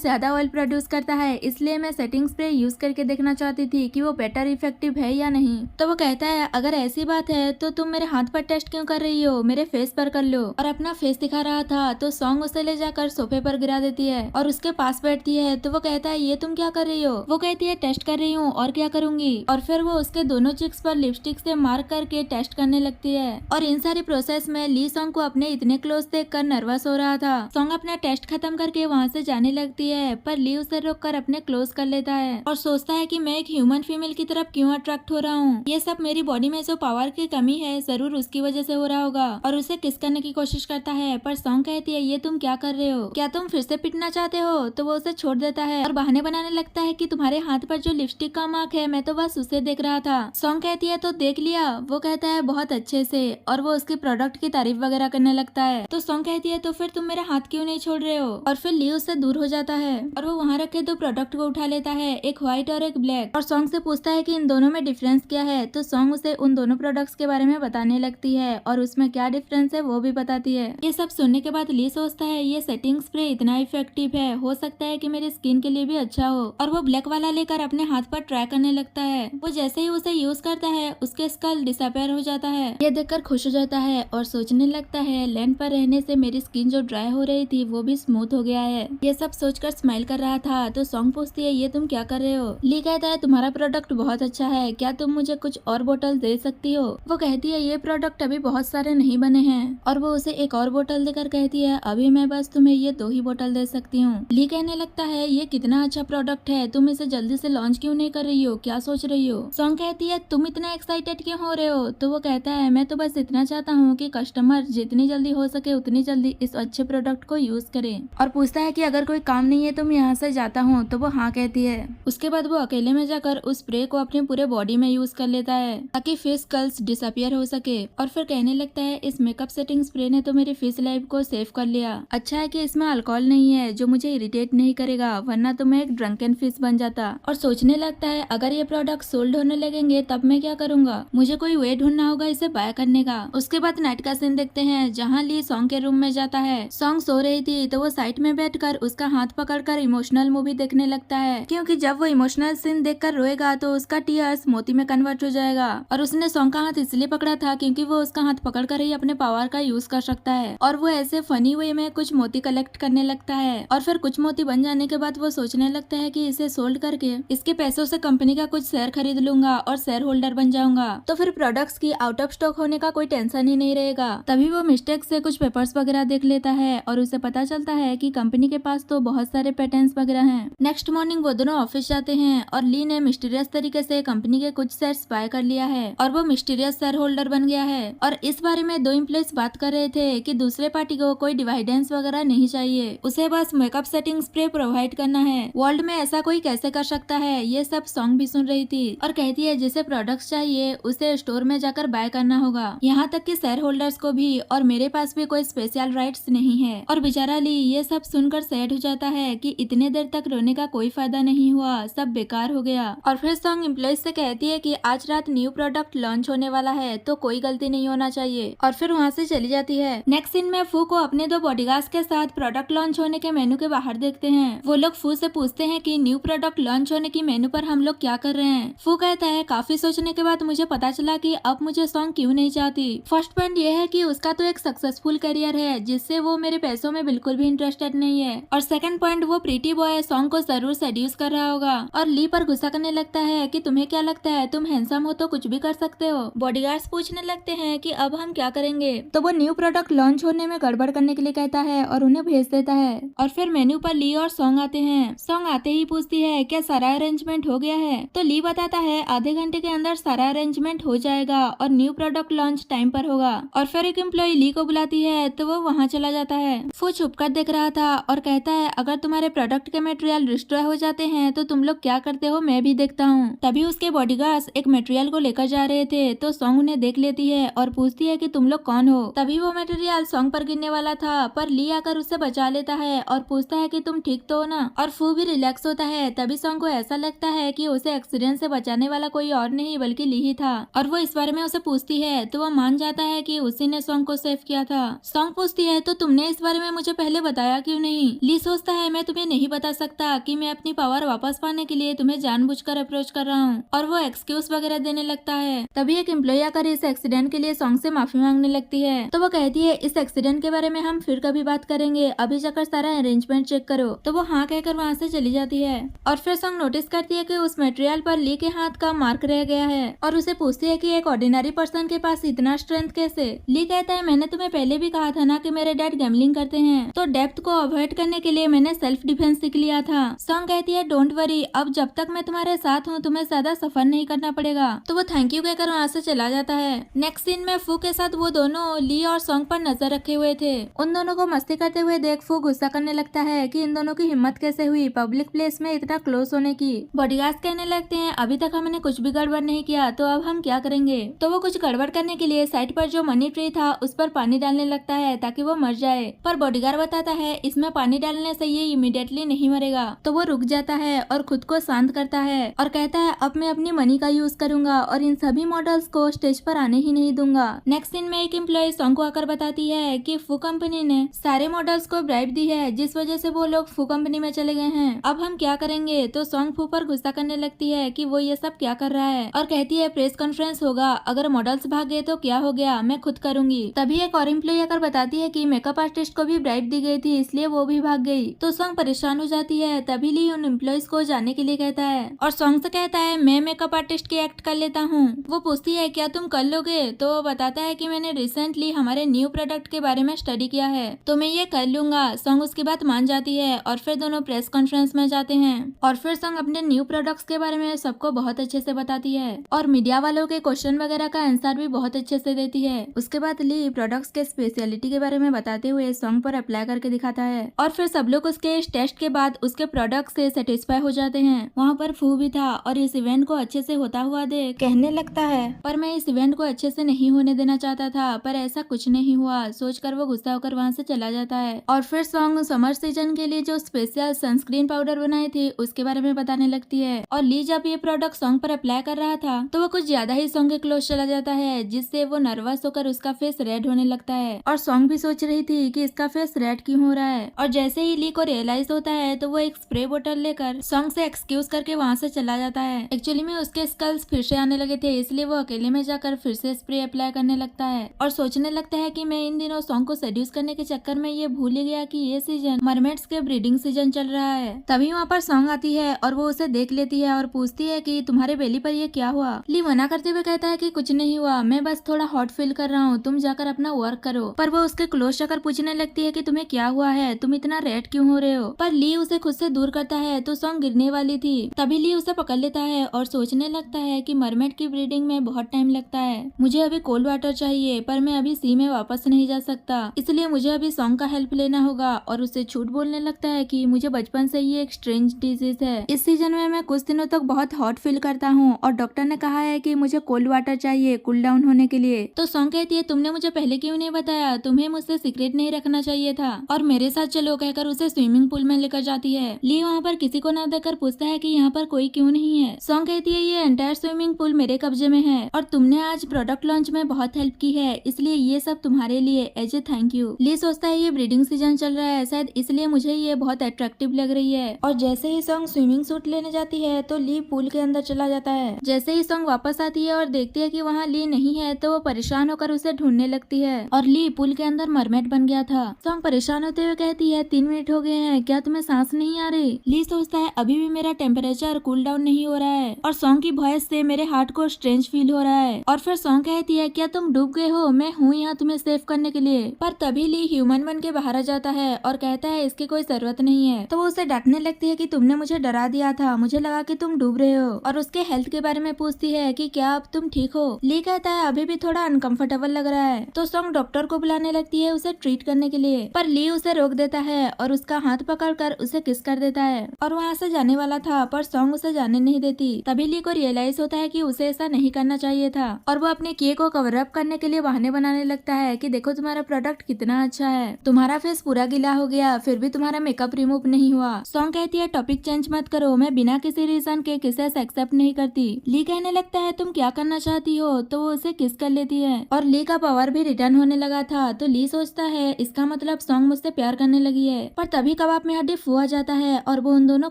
ज्यादा ऑयल प्रोड्यूस करता है, इसलिए मैं सेटिंग स्प्रे यूज करके देखना चाहती थी कि वो बेटर इफेक्टिव है या नहीं। तो वो कहता है अगर ऐसी बात है तो तुम मेरे हाथ पर टेस्ट क्यों कर रही हो, मेरे फेस पर कर लो। और अपना फेस दिखा रहा था तो सॉन्ग उसे ले जाकर सोफे पर गिरा देती है और उसके पास बैठती है। तो वो कहता है ये तुम क्या कर रही हो? वो कहती है टेस्ट कर रही हूँ और क्या करूंगी। और फिर वो उसके दोनों चिक्स पर लिपस्टिक से मार्क करके टेस्ट करने लगती है। और इन सारी प्रोसेस में ली सॉन्ग को अपने इतने क्लोज देखकर नर्वस हो रहा था। सॉन्ग अपना टेस्ट खत्म करके वहाँ से जाने लगती है, पर ली उसे रोककर अपने क्लोज कर लेता है और सोचता है कि मैं एक ह्यूमन फीमेल की तरफ क्यों अट्रैक्ट हो रहा हूँ। ये सब मेरी बॉडी में जो पावर की कमी है जरूर उसकी वजह से हो रहा होगा। और उसे किस करने की कोशिश करता है, पर सॉन्ग कहती है ये तुम क्या कर रहे हो, क्या तुम फिर से पिटना चाहते हो? तो वो उसे छोड़ देता है और बहाने बनाने लगता है कि तुम्हारे हाथ पर जो लिपस्टिक का मार्क है मैं तो बस उसे देख रहा था। सॉन्ग कहती है तो देख लिया? वो कहता है बहुत अच्छे से, और वो उसके प्रोडक्ट की तारीफ वगैरह करने लगता है। तो सॉन्ग कहती है तो फिर तुम मेरा हाथ क्यों नहीं छोड़ रहे हो? और फिर ली उससे दूर हो जाता है और वो वहाँ रखे दो प्रोडक्ट को उठा लेता है, एक व्हाइट और एक ब्लैक, और सॉन्ग से पूछता है कि इन दोनों में डिफरेंस क्या है। तो सॉन्ग उसे उन दोनों प्रोडक्ट्स के बारे में बताने लगती है और उसमें क्या डिफरेंस है वो भी बताती है। ये सब सुनने के बाद ली सोचता है ये सेटिंग स्प्रे इतना इफेक्टिव है, हो सकता है कि मेरी स्किन के लिए भी अच्छा हो। और वो ब्लैक वाला लेकर अपने हाथ पर ट्राई करने लगता है। वो जैसे ही उसे यूज करता है उसके स्कल डिसअपेयर हो जाता है। ये देखकर खुश हो जाता है और सोचने लगता है लैंड पर रहने से मेरी स्किन जो ड्राई हो रही थी वो भी स्मूथ हो गया है। ये सब सोचकर स्माइल कर रहा था। तो सॉन्ग पूछती है ये तुम क्या कर रहे हो? ली कहता है तुम्हारा प्रोडक्ट बहुत अच्छा है, क्या तुम मुझे कुछ और बोतल दे सकती हो? वो कहती है ये प्रोडक्ट अभी बहुत सारे नहीं बने हैं, और वो उसे एक और बोतल देकर कहती है अभी मैं बस तुम्हें ये 2 ही बोतल दे सकती हूँ। ली कहने लगता है ये कितना अच्छा प्रोडक्ट है, तुम इसे जल्दी से लॉन्च क्यों नहीं कर रही हो, क्या सोच रही हो? सॉन्ग कहती है तुम इतना एक्साइटेड क्यों हो रहे हो? तो वो कहता है मैं तो बस इतना चाहता हूँ कि कस्टमर जितनी जल्दी हो सके उतनी जल्दी इस अच्छे प्रोडक्ट को यूज करें। और पूछता है कि अगर कोई काम नहीं है तो मैं यहाँ से जाता हूँ। तो वो हाँ कहती है। उसके बाद वो अकेले में जाकर उस स्प्रे को अपने पूरे बॉडी में यूज कर लेता है ताकि फेस कर्ल्स डिसअपियर हो सके। और फिर कहने लगता है इस मेकअप सेटिंग स्प्रे ने तो मेरी फेस लाइफ को सेव कर लिया। अच्छा है कि इसमें अल्कोहल नहीं है जो मुझे इरिटेट नहीं करेगा, वरना तो मैं एक ड्रंकन फिश बन जाता। और सोचने लगता है अगर ये प्रोडक्ट सोल्ड होने लगेंगे तब मैं क्या करूंगा, मुझे कोई वे ढूंढना होगा इसे बाय करने का। उसके बाद नाइट का सीन देखते हैं जहाँ ली सॉन्ग के रूम में जाता है। सॉन्ग सो रही थी तो वो साइड में बैठकर उसका हाथ पकड़कर इमोशनल मूवी देखने लगता है, क्योंकि जब वो इमोशनल सीन देखकर रोएगा तो उसका टीयर्स मोती में कन्वर्ट हो जाएगा। और उसने सॉन्ग का हाथ इसलिए पकड़ा था क्योंकि वो उसका हाथ पकड़कर ही अपने पावर का यूज कर सकता है। और वो ऐसे फनी वे में कुछ मोती कलेक्ट करने लगता है और फिर कुछ मोती बन जाने के बाद वो सोचने लगता है कि इसे सोल्ड करके इसके पैसों से कंपनी का कुछ शेयर खरीद लूंगा और शेयर होल्डर बन जाऊंगा, तो फिर प्रोडक्ट्स की आउट ऑफ स्टॉक होने का कोई टेंशन ही नहीं रहेगा। तभी वो मिस्टेक से कुछ पेपर्स वगैरह देख लेता है और उसे पता चलता है कि कंपनी के पास तो बहुत सारे पेटेंट्स वगैरह हैं। नेक्स्ट मॉर्निंग वो दोनों ऑफिस जाते हैं और ली ने मिस्टीरियस तरीके से कंपनी के कुछ शेयर्स बाय कर लिया है और वो मिस्टीरियस शेयर होल्डर बन गया है। और इस बारे में 2 एम्प्लॉइज बात कर रहे थे कि दूसरे पार्टी को कोई डिवाइडेंस वगैरह नहीं चाहिए, उसे बस मेकअप सेटिंग स्प्रे प्रोवाइड करना है। वर्ल्ड में ऐसा कोई कैसे कर सकता है? ये सब सॉन्ग भी सुन रही थी और कहती है जिसे प्रोडक्ट्स चाहिए उसे स्टोर में जाकर बाय करना होगा, यहाँ तक कि शेयर होल्डर्स को भी, और मेरे पास भी कोई स्पेशल राइट्स नहीं है। और बेचारा ली ये सब सुनकर सैड हो जाता है कि इतने देर तक रोने का कोई फायदा नहीं हुआ, सब बेकार हो गया। और फिर सॉन्ग एम्प्लॉइज से कहती है कि आज रात न्यू प्रोडक्ट लॉन्च होने वाला है तो कोई गलती नहीं होना चाहिए, और फिर वहाँ से चली जाती है। नेक्स्ट सीन में फू को अपने 2 बॉडीगार्ड्स के साथ प्रोडक्ट लॉन्च होने के मेनू के बाहर देखते हैं। वो लोग फू से पूछते हैं कि न्यू प्रोडक्ट लॉन्च होने की मेनू पर हम लोग क्या कर रहे हैं। फू कहता है काफी सोचने के बाद मुझे पता चला कि अब मुझे सॉन्ग क्यों नहीं चाहती। फर्स्ट पॉइंट ये है कि उसका तो एक सक्सेसफुल करियर है जिससे वो मेरे पैसों में बिल्कुल भी इंटरेस्टेड नहीं है, और सेकंड पॉइंट वो प्रीटी बॉय सॉन्ग को जरूर सेड्यूस कर रहा होगा। और ली पर गुस्सा करने लगता है कि तुम्हें क्या लगता है तुम हैंडसम हो तो कुछ भी कर सकते हो। बॉडीगार्ड्स पूछने लगते हैं कि अब हम क्या करेंगे, तो वो न्यू प्रोडक्ट लॉन्च होने में गड़बड़ करने के लिए कहता है और उन्हें भेज देता है। और फिर मेन्यू पर ली और सॉन्ग आते हैं। सॉन्ग आते ही पूछती है क्या सारा अरेंजमेंट हो गया है, तो ली बताता है आधे घंटे के अंदर सारा अरेंजमेंट हो जाएगा और न्यू प्रोडक्ट लॉन्च टाइम पर होगा। और फिर एक एम्प्लॉय ली को बुलाती है तो वो वहाँ चला जाता है। फू छुप कर देख रहा था और कहता है अगर तुम्हारे प्रोडक्ट के मटेरियल डिस्ट्रॉय हो जाते हैं तो तुम लोग क्या करते हो मैं भी देखता हूँ। तभी उसके बॉडीगार्ड्स एक मटेरियल को लेकर जा रहे थे तो सॉन्ग उन्हें देख लेती है और पूछती है कि तुम लोग कौन हो। तभी वो मटेरियल सॉन्ग पर गिरने वाला था, पर ली आकर उसे बचा लेता है और पूछता है कि तुम ठीक तो हो ना। और फू भी रिलैक्स होता है। तभी सॉन्ग को ऐसा लगता है कि उसे एक्सीडेंट से बचाने वाला कोई और नहीं बल्कि ली ही था, और वो इस बारे में उसे पूछती है तो वो मान जाता है कि उसी ने सॉन्ग को सेव किया था। सॉन्ग पूछती है तो तुमने इस बारे में मुझे पहले बताया क्यों नहीं। ली सोचता है मैं तुम्हें नहीं बता सकता कि मैं अपनी पावर वापस पाने के लिए तुम्हें जानबूझकर अप्रोच कर रहा हूँ, और वो एक्सक्यूज वगैरह देने लगता है। तभी एक एम्प्लॉय आकर इस एक्सीडेंट के लिए सॉन्ग से माफी मांगने लगती है। तो वो कहती है इस एक्सीडेंट के बारे में हम फिर कभी बात करेंगे, अभी जाकर सारा अरेंजमेंट चेक करो। तो वो हाँ कहकर वहाँ से चली जाती है। और फिर सॉन्ग नोटिस करती है कि उस मटेरियल पर ली के हाथ का मार्क रह गया है, और उसे पूछती है कि एक ऑर्डिनरी पर्सन के पास इतना स्ट्रेंथ कैसे। ली कहता है मैंने तुम्हें पहले भी कहा था ना कि मेरे डैड गैम्बलिंग करते हैं, तो डेप्थ को अवॉइड करने के लिए मैंने सेल्फ डिफेंस सीख लिया था। सॉन्ग कहती है डोंट वरी, अब जब तक मैं तुम्हारे साथ हूँ तुम्हें ज्यादा सफर नहीं करना पड़ेगा। तो वो थैंक यू कहकर वहाँ से चला जाता है। नेक्स्ट सीन में फू के साथ वो दोनों ली और सॉन्ग पर नजर रखे हुए थे। उन दोनों को मस्ती करते हुए देख फू गुस्सा करने लगता है कि इन दोनों की हिम्मत कैसे हुई पब्लिक प्लेस में इतना क्लोज होने की। बॉडीगार्ड्स कहने लगते हैं अभी तक हमने कुछ भी गड़बड़ नहीं किया, तो अब हम क्या करेंगे। तो वो कुछ गड़बड़ करने के लिए साइड पर जो मनी ट्री था उस पर पानी डालने लगता है ताकि वो मर जाए, पर बॉडीगार्ड बताता है इसमें पानी डालने से ये इमीडिएटली नहीं मरेगा। तो वो रुक जाता है और खुद को शांत करता है और कहता है अब मैं अपनी मनी का यूज करूंगा और इन सभी मॉडल्स को स्टेज पर आने ही नहीं दूंगा। नेक्स्ट सीन में एक एम्प्लॉय सॉन्ग को आकर बताती है कि फू कंपनी ने सारे मॉडल्स को ब्राइब दी है, जिस वजह से वो लोग फू कंपनी में चले गए हैं। अब हम क्या करेंगे। तो सॉन्ग फू पर गुस्सा करने लगती है कि वो ये सब क्या कर रहा है, और कहती है प्रेस कॉन्फ्रेंस होगा, अगर मॉडल्स भाग गए तो क्या हो गया, मैं खुद करूंगी। तभी एक और एम्प्लॉय आकर बताती है कि मेकअप आर्टिस्ट को भी ब्राइब दी गई थी, इसलिए वो भी भाग गई। तो सॉन्ग परेशान हो जाती है। तभी ली उन एम्प्लॉयज को जाने के लिए कहता है और सॉन्ग से कहता है मैं मेकअप आर्टिस्ट की एक्ट कर लेता हूँ। वो पूछती है क्या तुम कर लोगे। तो वो बताता है कि मैंने रिसेंटली हमारे न्यू प्रोडक्ट के बारे में स्टडी किया है, तो मैं ये कर लूंगा। सॉन्ग उसकी बात मान जाती है और फिर दोनों प्रेस कॉन्फ्रेंस में जाते हैं, और फिर सॉन्ग अपने न्यू प्रोडक्ट्स के बारे में सबको बहुत अच्छे से बताती है और मीडिया वालों के क्वेश्चन वगैरह का आंसर भी बहुत अच्छे से देती है। उसके बाद ली प्रोडक्ट्स के स्पेशलिटी के बारे में बताते हुए सॉन्ग पर अप्लाई करके दिखाता है, और फिर सब लोग उसके इस टेस्ट के बाद उसके प्रोडक्ट से सेटिस्फाई हो जाते हैं। वहाँ पर फू भी था और इस इवेंट को अच्छे से होता हुआ देख कहने लगता है पर मैं इस इवेंट को अच्छे से नहीं होने देना चाहता था, पर ऐसा कुछ नहीं हुआ। सोचकर वो गुस्सा होकर वहाँ से चला जाता है। और फिर सॉन्ग समर सीजन के लिए जो स्पेशल सनस्क्रीन पाउडर बनाई थी उसके बारे में बताने लगती है, और ली जब ये प्रोडक्ट सॉन्ग पर अप्लाई कर रहा था तो वो कुछ ज्यादा ही सॉन्ग के क्लोज चला जाता है, जिससे वो नर्वस होकर उसका फेस रेड होने लगता है। और सॉन्ग भी सोच रही थी कि इसका फेस रेड क्यों हो रहा है, और जैसे ही ली को रियलाइज होता है तो वो एक स्प्रे बोतल लेकर सॉन्ग से एक्सक्यूज करके वहाँ से चला जाता है। एक्चुअली में उसके स्कल्स फिर से आने लगे थे, इसलिए वो अकेले में जाकर फिर से स्प्रे अप्लाई करने लगता है और सोचने लगता है कि मैं इन दिनों सॉन्ग को सेड्यूस करने के चक्कर में ये भूल ही गया कि ये सीजन मरमेड्स के ब्रीडिंग सीजन चल रहा है। तभी वहाँ पर सॉन्ग आती है और वो उसे देख लेती है और पूछती है कि तुम्हारे बेली पर ये क्या हुआ। ली मना करते हुए कहता है कि कुछ नहीं हुआ, मैं बस थोड़ा हॉट फील कर रहा हूँ, तुम जाकर अपना वर्क करो। पर वो उसके क्लोज जाकर पूछने लगती है कि तुम्हें क्या हुआ है, तुम इतना रेड क्यों हो रहे हो। पर ली उसे खुद से दूर करता है तो सॉन्ग गिरने वाली थी। तभी ली उसे पकड़ लेता है और सोचने लगता है कि मरमेड की ब्रीडिंग में बहुत टाइम लगता है, मुझे अभी कोल्ड वाटर चाहिए, पर मैं अभी सी में वापस नहीं जा सकता, इसलिए मुझे अभी सॉन्ग का हेल्प लेना होगा। और उसे झूठ बोलने लगता है कि मुझे बचपन से ये एक स्ट्रेंज डिजीज है, इस सीजन में मैं कुछ दिनों तक बहुत हॉट फील करता हूँ और डॉक्टर ने कहा है कि मुझे कोल्ड वाटर चाहिए कूल डाउन होने के लिए। तो सॉन्ग कहती है तुमने मुझे पहले क्यों नहीं बताया, तुम्हें मुझसे सीक्रेट नहीं रखना चाहिए था, और मेरे साथ चलो कहकर उसे स्विमिंग पूल में लेकर जाती है। ली वहाँ पर किसी को न देखकर पूछता है कि यहाँ पर कोई क्यों नहीं है। सॉन्ग कहती है ये एंटायर स्विमिंग पूल मेरे कब्जे में है और तुमने आज प्रोडक्ट लॉन्च में बहुत हेल्प की है, इसलिए ये सब तुम्हारे लिए एज ए थैंक यू। ली सोचता है ये ब्रीडिंग सीजन चल रहा है शायद, इसलिए मुझे ये बहुत अट्रैक्टिव लग रही है। और जैसे ही सॉन्ग स्विमिंग सूट लेने जाती है तो ली पूल के अंदर चला जाता है। जैसे ही सॉन्ग वापस आती है और देखती है कि वहाँ ली नहीं है तो वो परेशान होकर उसे ढूंढने लगती है, और ली पूल के अंदर मरमेड बन गया था। सॉन्ग परेशान होते हुए कहती है 3 मिनट हो गए हैं, क्या तुम्हें सांस नहीं आ रही। ली सोचता है अभी भी मेरा टेम्परेचर कूल डाउन नहीं हो रहा है, और सॉन्ग की वॉइस से मेरे हार्ट को स्ट्रेंज फील हो रहा है। और फिर सॉन्ग कहती है क्या तुम डूब गए हो, मैं हूँ यहाँ तुम्हें सेव करने के लिए। पर तभी ली ह्यूमन बन के बाहर आ जाता है और कहता है इसकी कोई जरूरत नहीं है। तो वो उसे डांटने लगती है कि तुमने मुझे डरा दिया था, मुझे लगा कि तुम डूब रहे हो, और उसके हेल्थ के बारे में पूछती है कि क्या अब तुम ठीक हो। ली कहता है अभी भी थोड़ा अनकंफर्टेबल लग रहा है। तो सॉन्ग डॉक्टर को बुलाने लगती है उसे ट्रीट करने के लिए, पर ली उसे रोक देता है और उसका हाथ पकड़कर उसे किस कर देता है और वहाँ से जाने वाला था, पर सॉन्ग उसे जाने नहीं देती। तभी ली को रियलाइज होता है कि उसे ऐसा नहीं करना चाहिए था, और वो अपने किए को कवर अप करने के लिए बहाने बनाने लगता है कि देखो तुम्हारा प्रोडक्ट कितना अच्छा है, तुम्हारा फेस पूरा गीला हो गया फिर भी तुम्हारा मेकअप रिमूव नहीं हुआ। सॉन्ग कहती है टॉपिक चेंज मत करो, मैं बिना किसी रीजन के किसे एक्सेप्ट नहीं करती। ली कहने लगता है तुम क्या करना चाहती हो, तो वो उसे किस कर लेती है और ली का पावर भी रिटर्न होने लगा था। तो ली सोचता है इसका मतलब सॉन्ग मुझसे प्यार करने लगी है, पर तभी कबाब में हड्डी फू आ जाता है और वो उन दोनों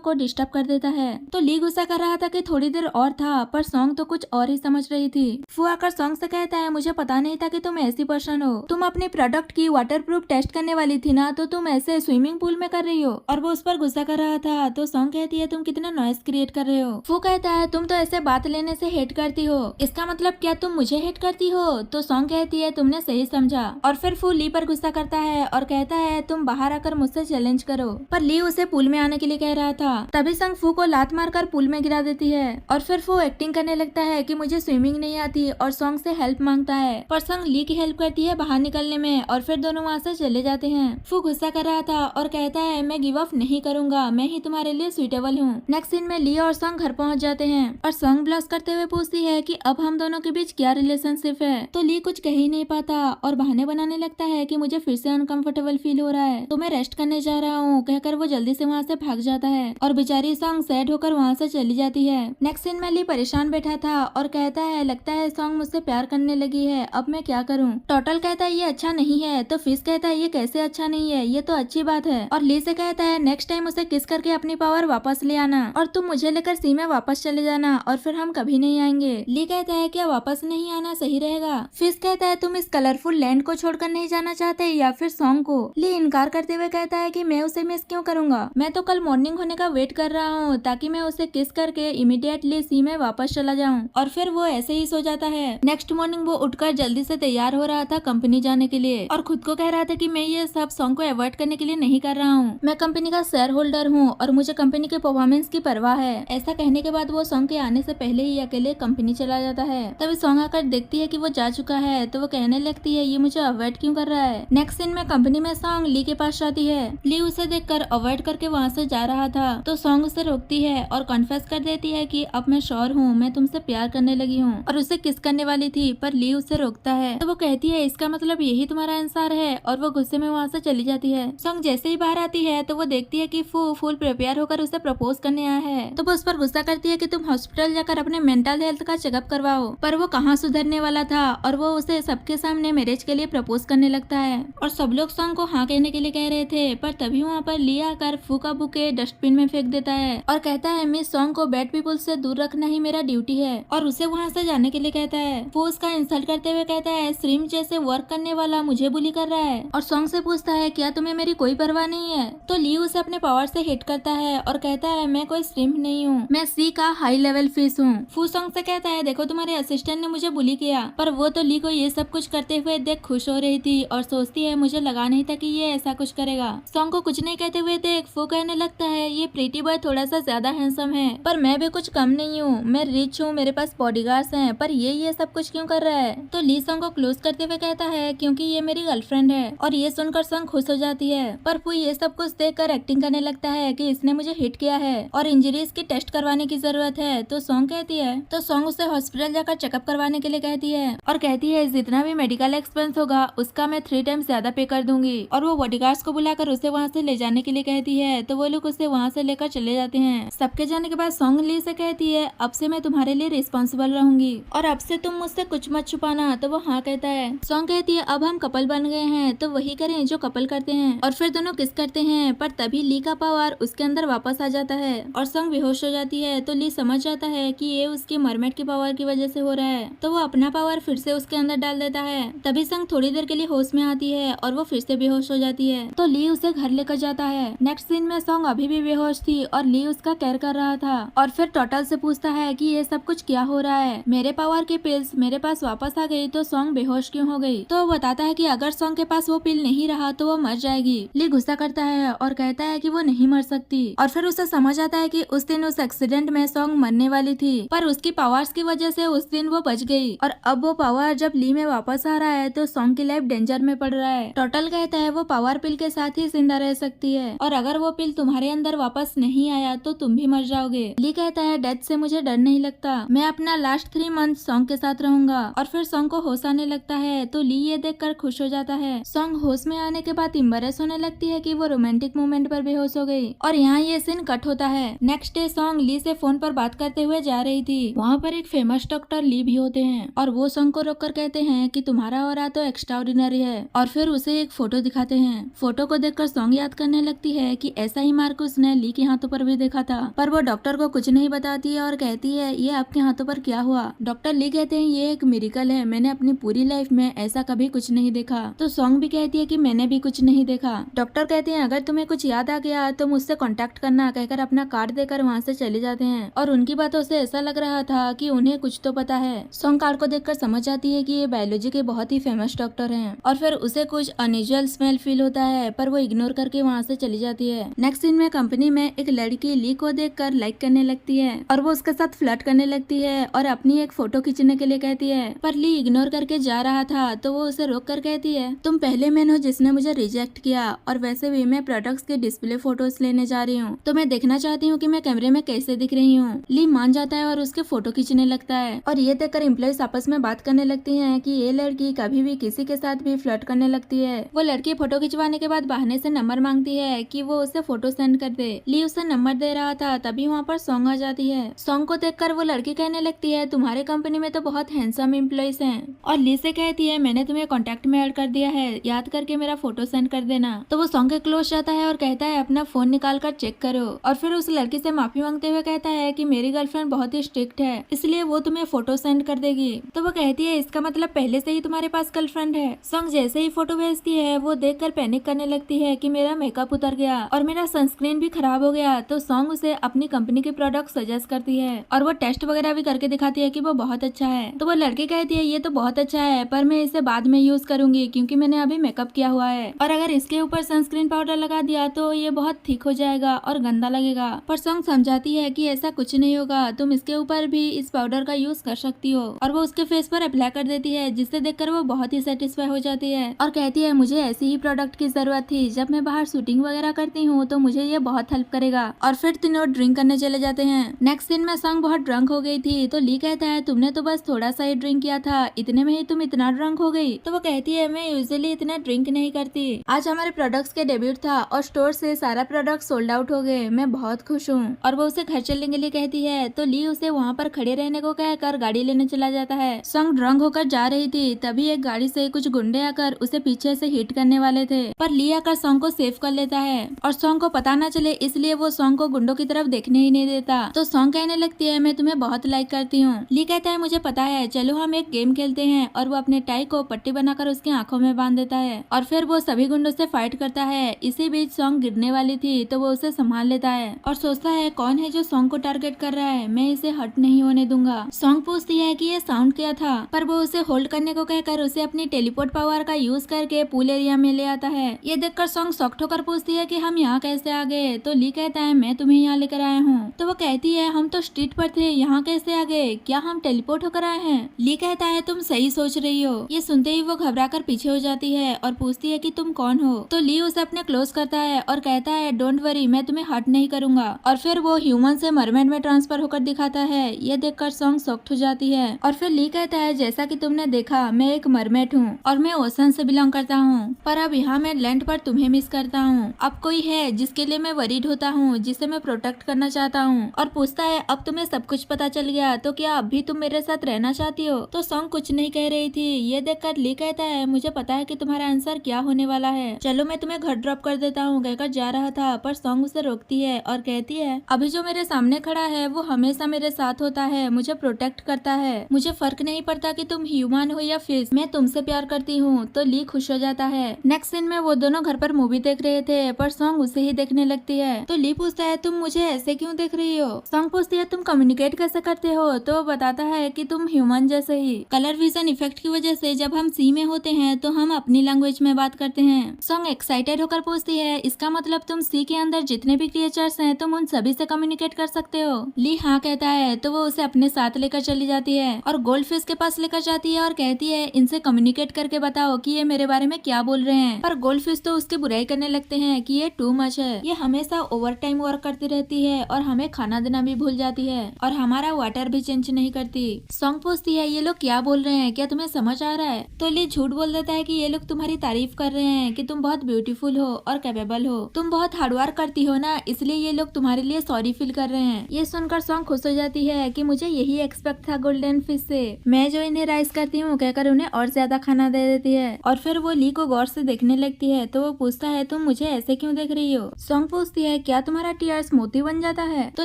को डिस्टर्ब कर देता है। तो ली गुस्सा कर रहा था कि थोड़ी देर और था, पर सॉन्ग तो कुछ और ही समझ रही थी। फू आकर सॉन्ग से कहता है मुझे पता नहीं था कि तुम ऐसी पर्सन हो, तुम अपने प्रोडक्ट की वाटरप्रूफ टेस्ट करने वाली थी ना, तो तुम ऐसे स्विमिंग पूल में कर रही हो। और वो उस पर गुस्सा कर रहा था। तो सॉन्ग कहती है तुम कितना नॉइस क्रिएट कर रहे हो। फू कहता है तुम तो ऐसे बात लेने से हेट करती हो, इसका मतलब क्या तुम मुझे हेट करती हो। तो सॉन्ग कहती है तुमने सही समझा। और फिर फू ली पर गुस्सा करता है और कहता है तुम बाहर आकर मुझसे चैलेंज करो, पर ली उसे पूल में आने के लिए कह रहा था। तभी संग फू को लात मारकर पूल में गिरा देती है और फिर फू एक्टिंग करने लगता है कि मुझे स्विमिंग नहीं आती और सॉन्ग से हेल्प मांगता है, पर संग ली की हेल्प करती है बाहर निकलने में और फिर दोनों वहाँ से चले जाते हैं। फू गुस्सा कर रहा था और कहता है मैं गिव अप नहीं करूंगा, मैं ही तुम्हारे लिए सुइटेबल हूँ। नेक्स्ट सीन में ली और सॉन्ग घर पहुँच जाते हैं और सॉन्ग ब्लश करते हुए पूछती है कि अब हम दोनों के बीच क्या रिलेशनशिप है। तो ली कुछ कह ही नहीं पाता और बहाने बनाने लगता है कि मुझे फिर से अनकंफर्टेबल फील हो रहा है, तो मैं रेस्ट करने जा रहा हूँ, कहकर वो जल्दी से वहाँ से भाग जाता है और बेचारी सॉन्ग सैड होकर वहाँ से चली जाती है। नेक्स्ट सीन में ली परेशान बैठा था और कहता है लगता है सॉन्ग मुझसे प्यार करने लगी है, अब मैं क्या करूँ। टोटल कहता है ये अच्छा नहीं है, तो फिश कहता है ये कैसे अच्छा नहीं है, ये तो अच्छी बात है। और ली से कहता है नेक्स्ट टाइम उसे किस करके अपनी पावर वापस ले आना और तुम मुझे लेकर सी में वापस चले जाना और फिर हम कभी नहीं आएंगे। ली कहता है क्या वापस नहीं आना सही रहेगा। फिश कहता है तुम इस कलरफुल लैंड को छोड़कर नहीं जाना चाहते या फिर सॉन्ग को। ली इनकार करते हुए कहता है कि मैं उसे मिस क्यों करूंगा, मैं तो कल मॉर्निंग होने का वेट कर रहा हूँ ताकि मैं उसे किस करके इमीडिएटली सी में वापस चला जाऊँ। और फिर वो ऐसे ही सो जाता है। नेक्स्ट मॉर्निंग वो उठकर जल्दी से तैयार हो रहा था कंपनी जाने के लिए और खुद को कह रहा था कि मैं ये सब सॉन्ग को अवॉइड करने के लिए नहीं कर रहा हूँ, मैं कंपनी का शेयर होल्डर हूँ और मुझे कंपनी के परफॉर्मेंस की परवाह है। ऐसा कहने के बाद वो सॉन्ग के आने से पहले ही अकेले कंपनी चला जाता है। तभी सॉन्ग आकर देखती है कि वो जा चुका है, तो वो कहने लगती है ये मुझे अवॉइड क्यों कर रहा है। नेक्स्ट सीन में कंपनी में सॉन्ग ली के पास जाती है। ली उसे देखकर अवॉइड करके वहाँ से जा रहा था, तो सॉन्ग उसे रोकती है और कॉन्फेस कर देती है कि अब मैं श्योर हूँ मैं तुमसे प्यार करने लगी हूँ और उसे किस करने वाली थी, पर ली उसे रोकता है। तो वो कहती है इसका मतलब यही तुम्हारा आंसर है और वो गुस्से में वहाँ से चली जाती है। सॉन्ग जैसे ही बाहर आती है तो वो देखती है कि फुल प्रिपेयर होकर उसे प्रपोज करने आया है। तो वो उस पर गुस्सा करती है कि तुम हॉस्पिटल जाकर अपने मेंटल हेल्थ का चेकअप करवाओ, पर वो कहाँ सुधरने वाला था और वो उसे सबके सामने मैरिज के लिए प्रपोज करने लगता है और सब लोग सॉन्ग को हाँ कहने के लिए कह रहे थे, पर तभी वहाँ पर ली आकर फू का बुके डस्टबिन में फेंक देता है और कहता है मिस सॉन्ग को बैड पीपल से दूर रखना ही मेरा ड्यूटी है और उसे वहाँ से जाने के लिए कहता है। वो उसका इंसल्ट करते हुए कहता है श्रीम जैसे वर्क करने वाला मुझे बुली कर रहा है और सॉन्ग से पूछता है क्या तुम्हें मेरी कोई परवाह नहीं है। तो ली उसे अपने पावर से हिट करता है और कहता है मैं कोई श्रिम्प नहीं हूँ, मैं सी का हाई लेवल फिश हूँ। फू सॉन्ग से कहता है देखो तुम्हारे असिस्टेंट ने मुझे बुली किया, पर वो तो ली को ये सब कुछ करते हुए देख खुश हो रही थी और सोचती है मुझे लगा नहीं था कि ये ऐसा कुछ करेगा। सॉन्ग को कुछ नहीं कहते हुए देख फू कहने लगता है ये प्रीटी बॉय थोड़ा सा ज्यादा हैंडसम है, पर मैं भी कुछ कम नहीं हूँ, मैं रिच हूँ, मेरे पास बॉडीगार्ड्स हैं, पर ये सब कुछ क्यों कर रहा है। तो ली सॉन्ग को क्लोज करते हुए कहता है क्योंकि ये मेरी गर्लफ्रेंड है और ये सुनकर सॉन्ग खुश हो जाती है, पर फू ये सब कुछ देखकर एक्टिंग करने लगता है कि इसने मुझे हिट किया है और इंजरीज की टेस्ट करवाने की जरूरत है। तो सॉन्ग कहती है, तो सॉन्ग उसे हॉस्पिटल जाकर चेकअप करवाने के लिए कहती है और कहती है जितना भी मेडिकल एक्सपेंस होगा उसका मैं 3 टाइम्स ज्यादा पे कर दूंगी और वो बॉडीगार्ड्स को बुलाकर उसे वहाँ से ले जाने के लिए कहती है। तो वो लोग उसे वहाँ से लेकर चले जाते हैं। सबके जाने के बाद सॉन्ग ली से कहती है अब से मैं तुम्हारे लिए रिस्पॉन्सिबल रहूंगी और अब से तुम मुझसे कुछ मत छुपाना। तो वो हाँ कहता है। सॉन्ग कहती है अब हम कपल बन गए हैं तो वही करें जो कपल करते हैं और फिर दोनों किस करते हैं, पर तभी ली का पावर उसके अंदर वापस आ जाता है और सॉन्ग बेहोश हो जाती है। तो ली समझ जाता है कि ये उसकी मरमेड की पावर की वजह से हो रहा है, तो वो अपना पावर फिर से उसके अंदर डाल देता है। तभी सॉन्ग थोड़ी देर के लिए होश में आती है और वो फिर से बेहोश हो जाती है। तो ली उसे घर लेकर जाता है। नेक्स्ट सीन में सॉन्ग अभी भी बेहोश थी और ली उसका केयर कर रहा था और फिर टोटल से पूछता है कि ये सब कुछ क्या हो रहा है, मेरे पावर की पिल्स मेरे पास वापस आ गई तो सॉन्ग बेहोश क्यों हो गई। तो वो बताता है कि अगर सॉन्ग के पास वो पिल नहीं रहा तो वो मर जाएगी। ली गुस्सा करता है और कहता है कि वो नहीं मर सकती और फिर उसे समझ आता है कि उस दिन उस एक्सीडेंट में सॉन्ग मरने वाली थी, पर उसकी पावर्स की वजह से उस दिन वो बच गई और अब वो पावर जब ली में वापस आ रहा है तो सॉन्ग की लाइफ डेंजर में पड़ रहा है। टोटल कहता है वो पावर पिल के साथ ही जिंदा रह सकती है और अगर वो पिल तुम्हारे अंदर वापस नहीं आया तो तुम भी मर जाओगे। ली कहता है डेथ से मुझे डर नहीं लगता, मैं अपना लास्ट 3 मंथ सॉन्ग के साथ रहूंगा और फिर सॉन्ग को होश आने लगता है। तो ली ये देखकर खुश हो जाता है। सॉन्ग होश में आने के बाद इम्बरेस होने लगती है कि वो रोमांटिक मोमेंट पर बेहोश हो गई और यहाँ ये सीन कट होता है। नेक्स्ट डे सॉन्ग ली से फोन पर बात करते हुए जा रही थी। वहाँ पर एक फेमस डॉक्टर ली भी होते हैं और वो सॉन्ग को रोककर कहते हैं कि तुम्हारा ऑरा तो एक्स्ट्राऑर्डिनरी है और फिर उसे एक फोटो दिखाते हैं। फोटो को देखकर सॉन्ग याद करने लगती है कि ऐसा ही मार्क उसने ली के हाथों पर भी देखा था, पर वो डॉक्टर को कुछ नहीं बताती है और कहती है ये आपके हाथों पर क्या हुआ। डॉक्टर ली कहते हैं ये एक मिरेकल है, मैंने अपनी पूरी लाइफ में ऐसा कभी कुछ नहीं देखा। तो सॉन्ग भी कहती है कि मैंने भी कुछ नहीं देखा। डॉक्टर कहते हैं अगर तुम्हें कुछ याद आ गया तो मुझसे कांटेक्ट करना कहकर अपना कार्ड देकर वहाँ से चले जाते हैं और उनकी बातों से ऐसा लग रहा था कि उन्हें कुछ तो पता है। सॉन्ग कार्ड को देखकर समझ जाती है कि ये बायोलॉजी के बहुत ही फेमस डॉक्टर हैं और फिर उसे कुछ अनयूजुअल स्मेल फील होता है, पर वो इग्नोर करके वहाँ से चली जाती है। नेक्स्ट सीन में कंपनी में एक लड़की ली को देखकर लाइक करने लगती है और वो उसके साथ फ्लर्ट करने लगती है और अपनी एक फोटो खींचने के लिए कहती है, पर ली इग्नोर करके जा रहा था तो वो उसे रोक कर कहती है तुम पहले मैन हो जिसने मुझे रिजेक्ट किया और वैसे भी मैं प्रोडक्ट्स के डिस्प्ले फोटोज लेने जा रही हूँ तो मैं देखना चाहती हूँ कि मैं कैमरे में कैसे दिख रही हूँ। ली मान जाता है और उसके फोटो खींचने लगता है और ये देखकर एम्प्लॉइज आपस में बात करने लगती हैं कि ये लड़की कभी भी किसी के साथ भी फ्लर्ट करने लगती है। वो लड़की फोटो खिंचवाने के बाद बहाने से नंबर मांगती है कि वो उसे फोटो सेंड कर दे। ली उसे नंबर दे रहा था तभी वहाँ पर सॉन्ग आ जाती है। सॉन्ग को देखकर वो लड़की कहने लगती है तुम्हारे कंपनी में तो बहुत हैंडसम एम्प्लॉइज हैं और ली से कहती है मैंने तुम्हें कॉन्टेक्ट में ऐड कर दिया है, याद करके मेरा फोटो सेंड कर देना। तो वो सॉन्ग के क्लोज जाता है और कहता है अपना फोन निकाल कर चेक करो और फिर उस लड़की से माफी मांगते हुए कहता है कि मेरी गर्लफ्रेंड बहुत ही स्ट्रिक्ट है इसलिए वो तुम्हें फोटो सेंड कर देगी। तो वो कहती है इसका मतलब पहले से ही तुम्हारे पास गर्लफ्रेंड है। सॉन्ग जैसे ही फोटो भेजती है वो देखकर पैनिक करने लगती है कि मेरा मेकअप उतर गया और मेरा सनस्क्रीन भी खराब हो गया। तो सॉन्ग उसे अपनी कंपनी के प्रोडक्ट सजेस्ट करती है और वो टेस्ट वगैरह भी करके दिखाती है कि वो बहुत अच्छा है। तो वो लड़की कहती है ये तो बहुत अच्छा है पर मैं इसे बाद में यूज करूंगी क्योंकि मैंने अभी मेकअप किया हुआ है और अगर इसके ऊपर सनस्क्रीन पाउडर लगा दिया तो ये बहुत थिक हो जाएगा और गंदा लगेगा। पर सॉन्ग समझाती है कि ऐसा कुछ नहीं होगा, तुम इसके ऊपर भी इस पाउडर का यूज कर सकती हो और वो उसके फेस पर अप्लाई कर देती है जिससे देखकर वो बहुत ही सेटिस्फाई हो जाती है और कहती है मुझे ऐसी ही प्रोडक्ट की जरूरत थी, जब मैं बाहर शूटिंग वगैरह करती हूँ तो मुझे ये बहुत हेल्प करेगा। और फिर तीनों ड्रिंक करने चले जाते हैं। नेक्स्ट सीन में सॉन्ग बहुत ड्रंक हो गई थी तो ली कहता है तुमने तो बस थोड़ा सा ही ड्रिंक किया था, इतने में ही तुम इतना ड्रंक हो गई। तो वो कहती है मैं यूजुअली इतना ड्रिंक नहीं करती, आज हमारे प्रोडक्ट्स के डेब्यूट था और स्टोर से सारा प्रोडक्ट सोल्ड आउट हो गए, मैं बहुत खुश हूँ। और वो उसे घर चलने के लिए कहती है तो ली उसे वहाँ पर खड़े रहने को कहकर गाड़ी लेने चला जाता है। सॉन्ग ड्रंक होकर जा रही थी तभी एक गाड़ी से कुछ गुंडे आकर उसे पीछे से हिट करने वाले थे, पर ली आकर सॉन्ग को सेव कर लेता है और सॉन्ग को पता न चले इसलिए वो सॉन्ग को गुंडों की तरफ देखने ही नहीं देता। तो सॉन्ग कहने लगती है मैं तुम्हें बहुत लाइक करती हूँ। ली कहता है मुझे पता है, चलो हम एक गेम खेलते हैं और वो अपने टाई को पट्टी बनाकर उसकी आंखों में बांध देता है और फिर वो सभी गुंडों से फाइट करता है। इसी बीच सॉन्ग गिरने वाली थी तो वो उसे संभाल लेता है और सोचता है कौन है जो सॉन्ग को टारगेट कर रहा है, मैं इसे हर्ट नहीं होने दूंगा। सॉन्ग पूछती है कि ये साउंड क्या था, पर वो उसे होल्ड करने को कहकर उसे अपनी टेलीपोर्ट पावर का यूज करके पूल एरिया में ले आता है। ये देखकर सॉन्ग शॉक्ड होकर पूछती है कि हम यहाँ कैसे आ गए। तो ली कहता है मैं तुम्हें यहाँ लेकर आया हूँ। तो वो कहती है हम तो स्ट्रीट पर थे, यहाँ कैसे आ गए, क्या हम टेलीपोर्ट होकर आए हैं। ली कहता है तुम सही सोच रही हो। ये सुनते ही वो घबरा कर पीछे हो जाती है और पूछती है कि तुम कौन हो। तो ली उसे अपने क्लोज करता है और कहता है डोंट वरी, मैं तुम्हें हर्ट नहीं करूंगा। और फिर वो ह्यूमन से मरमेड में ट्रांसफर होकर दिखाता है। ये देखकर सॉन्ग शॉक्ड हो जाती है और फिर ली कहता है जैसा कि तुमने देखा मैं एक मरमेड हूँ और मैं ओशन से बिलोंग करता हूँ, पर अब यहाँ मैं लैंड पर तुम्हें मिस करता हूँ। अब कोई है जिसके लिए मैं वरीड होता हूँ, जिसे मैं प्रोटेक्ट करना चाहता हूँ। और पूछता है अब तुम्हें सब कुछ पता चल गया तो क्या अब भी तुम मेरे साथ रहना चाहती हो। तो सॉन्ग कुछ नहीं कह रही थी। ये देखकर ली कहता है मुझे पता है कि तुम्हारा आंसर क्या होने वाला है, चलो मैं तुम्हें घर ड्रॉप कर देता हूँ कहकर जा रहा था, पर सॉन्ग उसे रोकती है और कहती है अभी जो मेरे सामने खड़ा है वो हमेशा मेरे साथ होता है, मुझे प्रोटेक्ट करता है, मुझे फर्क नहीं पड़ता कि तुम ह्यूमन हो या फिश, मैं तुमसे प्यार करती हूँ। तो ली खुश हो जाता है। नेक्स्ट सीन में वो दोनों घर पर मूवी देख रहे थे पर सॉन्ग उसे ही देखने लगती है। तो ली पूछता है तुम मुझे ऐसे क्यों देख रही हो। सॉन्ग पूछती है तुम कम्युनिकेट कैसे करते हो। तो वो बताता है कि तुम ह्यूमन जैसे ही, कलर विजन इफेक्ट की वजह से जब हम सी में होते हैं तो हम अपनी लैंग्वेज में बात करते हैं। सॉन्ग एक्साइटेड होकर पूछती है इसका मतलब तुम सी के अंदर जितने भी क्रिएचर्स हैं तुम उन सभी से कम्युनिकेट कर सकते हो। ली हाँ कहता है तो वो उसे अपने साथ लेकर चली जाती है और गोल्ड फिश के पास लेकर जाती है और कहती है इनसे कम्युनिकेट करके बताओ कि ये मेरे बारे में क्या बोल रहे हैं। पर गोल्ड फिश तो उसकी बुराई करने लगते हैं कि ये टू मच है, ये हमेशा ओवर टाइम वर्क करती रहती है और हमें खाना देना भी भूल जाती है और हमारा वाटर भी चेंज नहीं करती। सॉन्ग पूछती है ये लोग क्या बोल रहे हैं, क्या तुम्हें समझ आ रहा है? तो ली झूठ बोल देता है कि ये लोग तुम्हारी तारीफ कर रहे हैं कि तुम बहुत ब्यूटीफुल हो और कैपेबल हो, तुम बहुत हार्डवर्क करती हो ना, इसलिए ये लोग तुम्हारे लिए सॉरी फील कर रहे हैं। ये सुनकर सॉन्ग खुश हो जाती है कि मुझे यही एक्सपेक्ट था गोल्डन फिश से, मैं जो इन्हें राइस करती हूँ कहकर उन्हें और ज्यादा खाना दे देती है। और फिर वो ली को गौर से देखने लगती है तो वो पूछता है तुम मुझे ऐसे क्यों देख रही हो? सॉन्ग पूछती है क्या तुम्हारा टीयर्स मोती बन जाता है? तो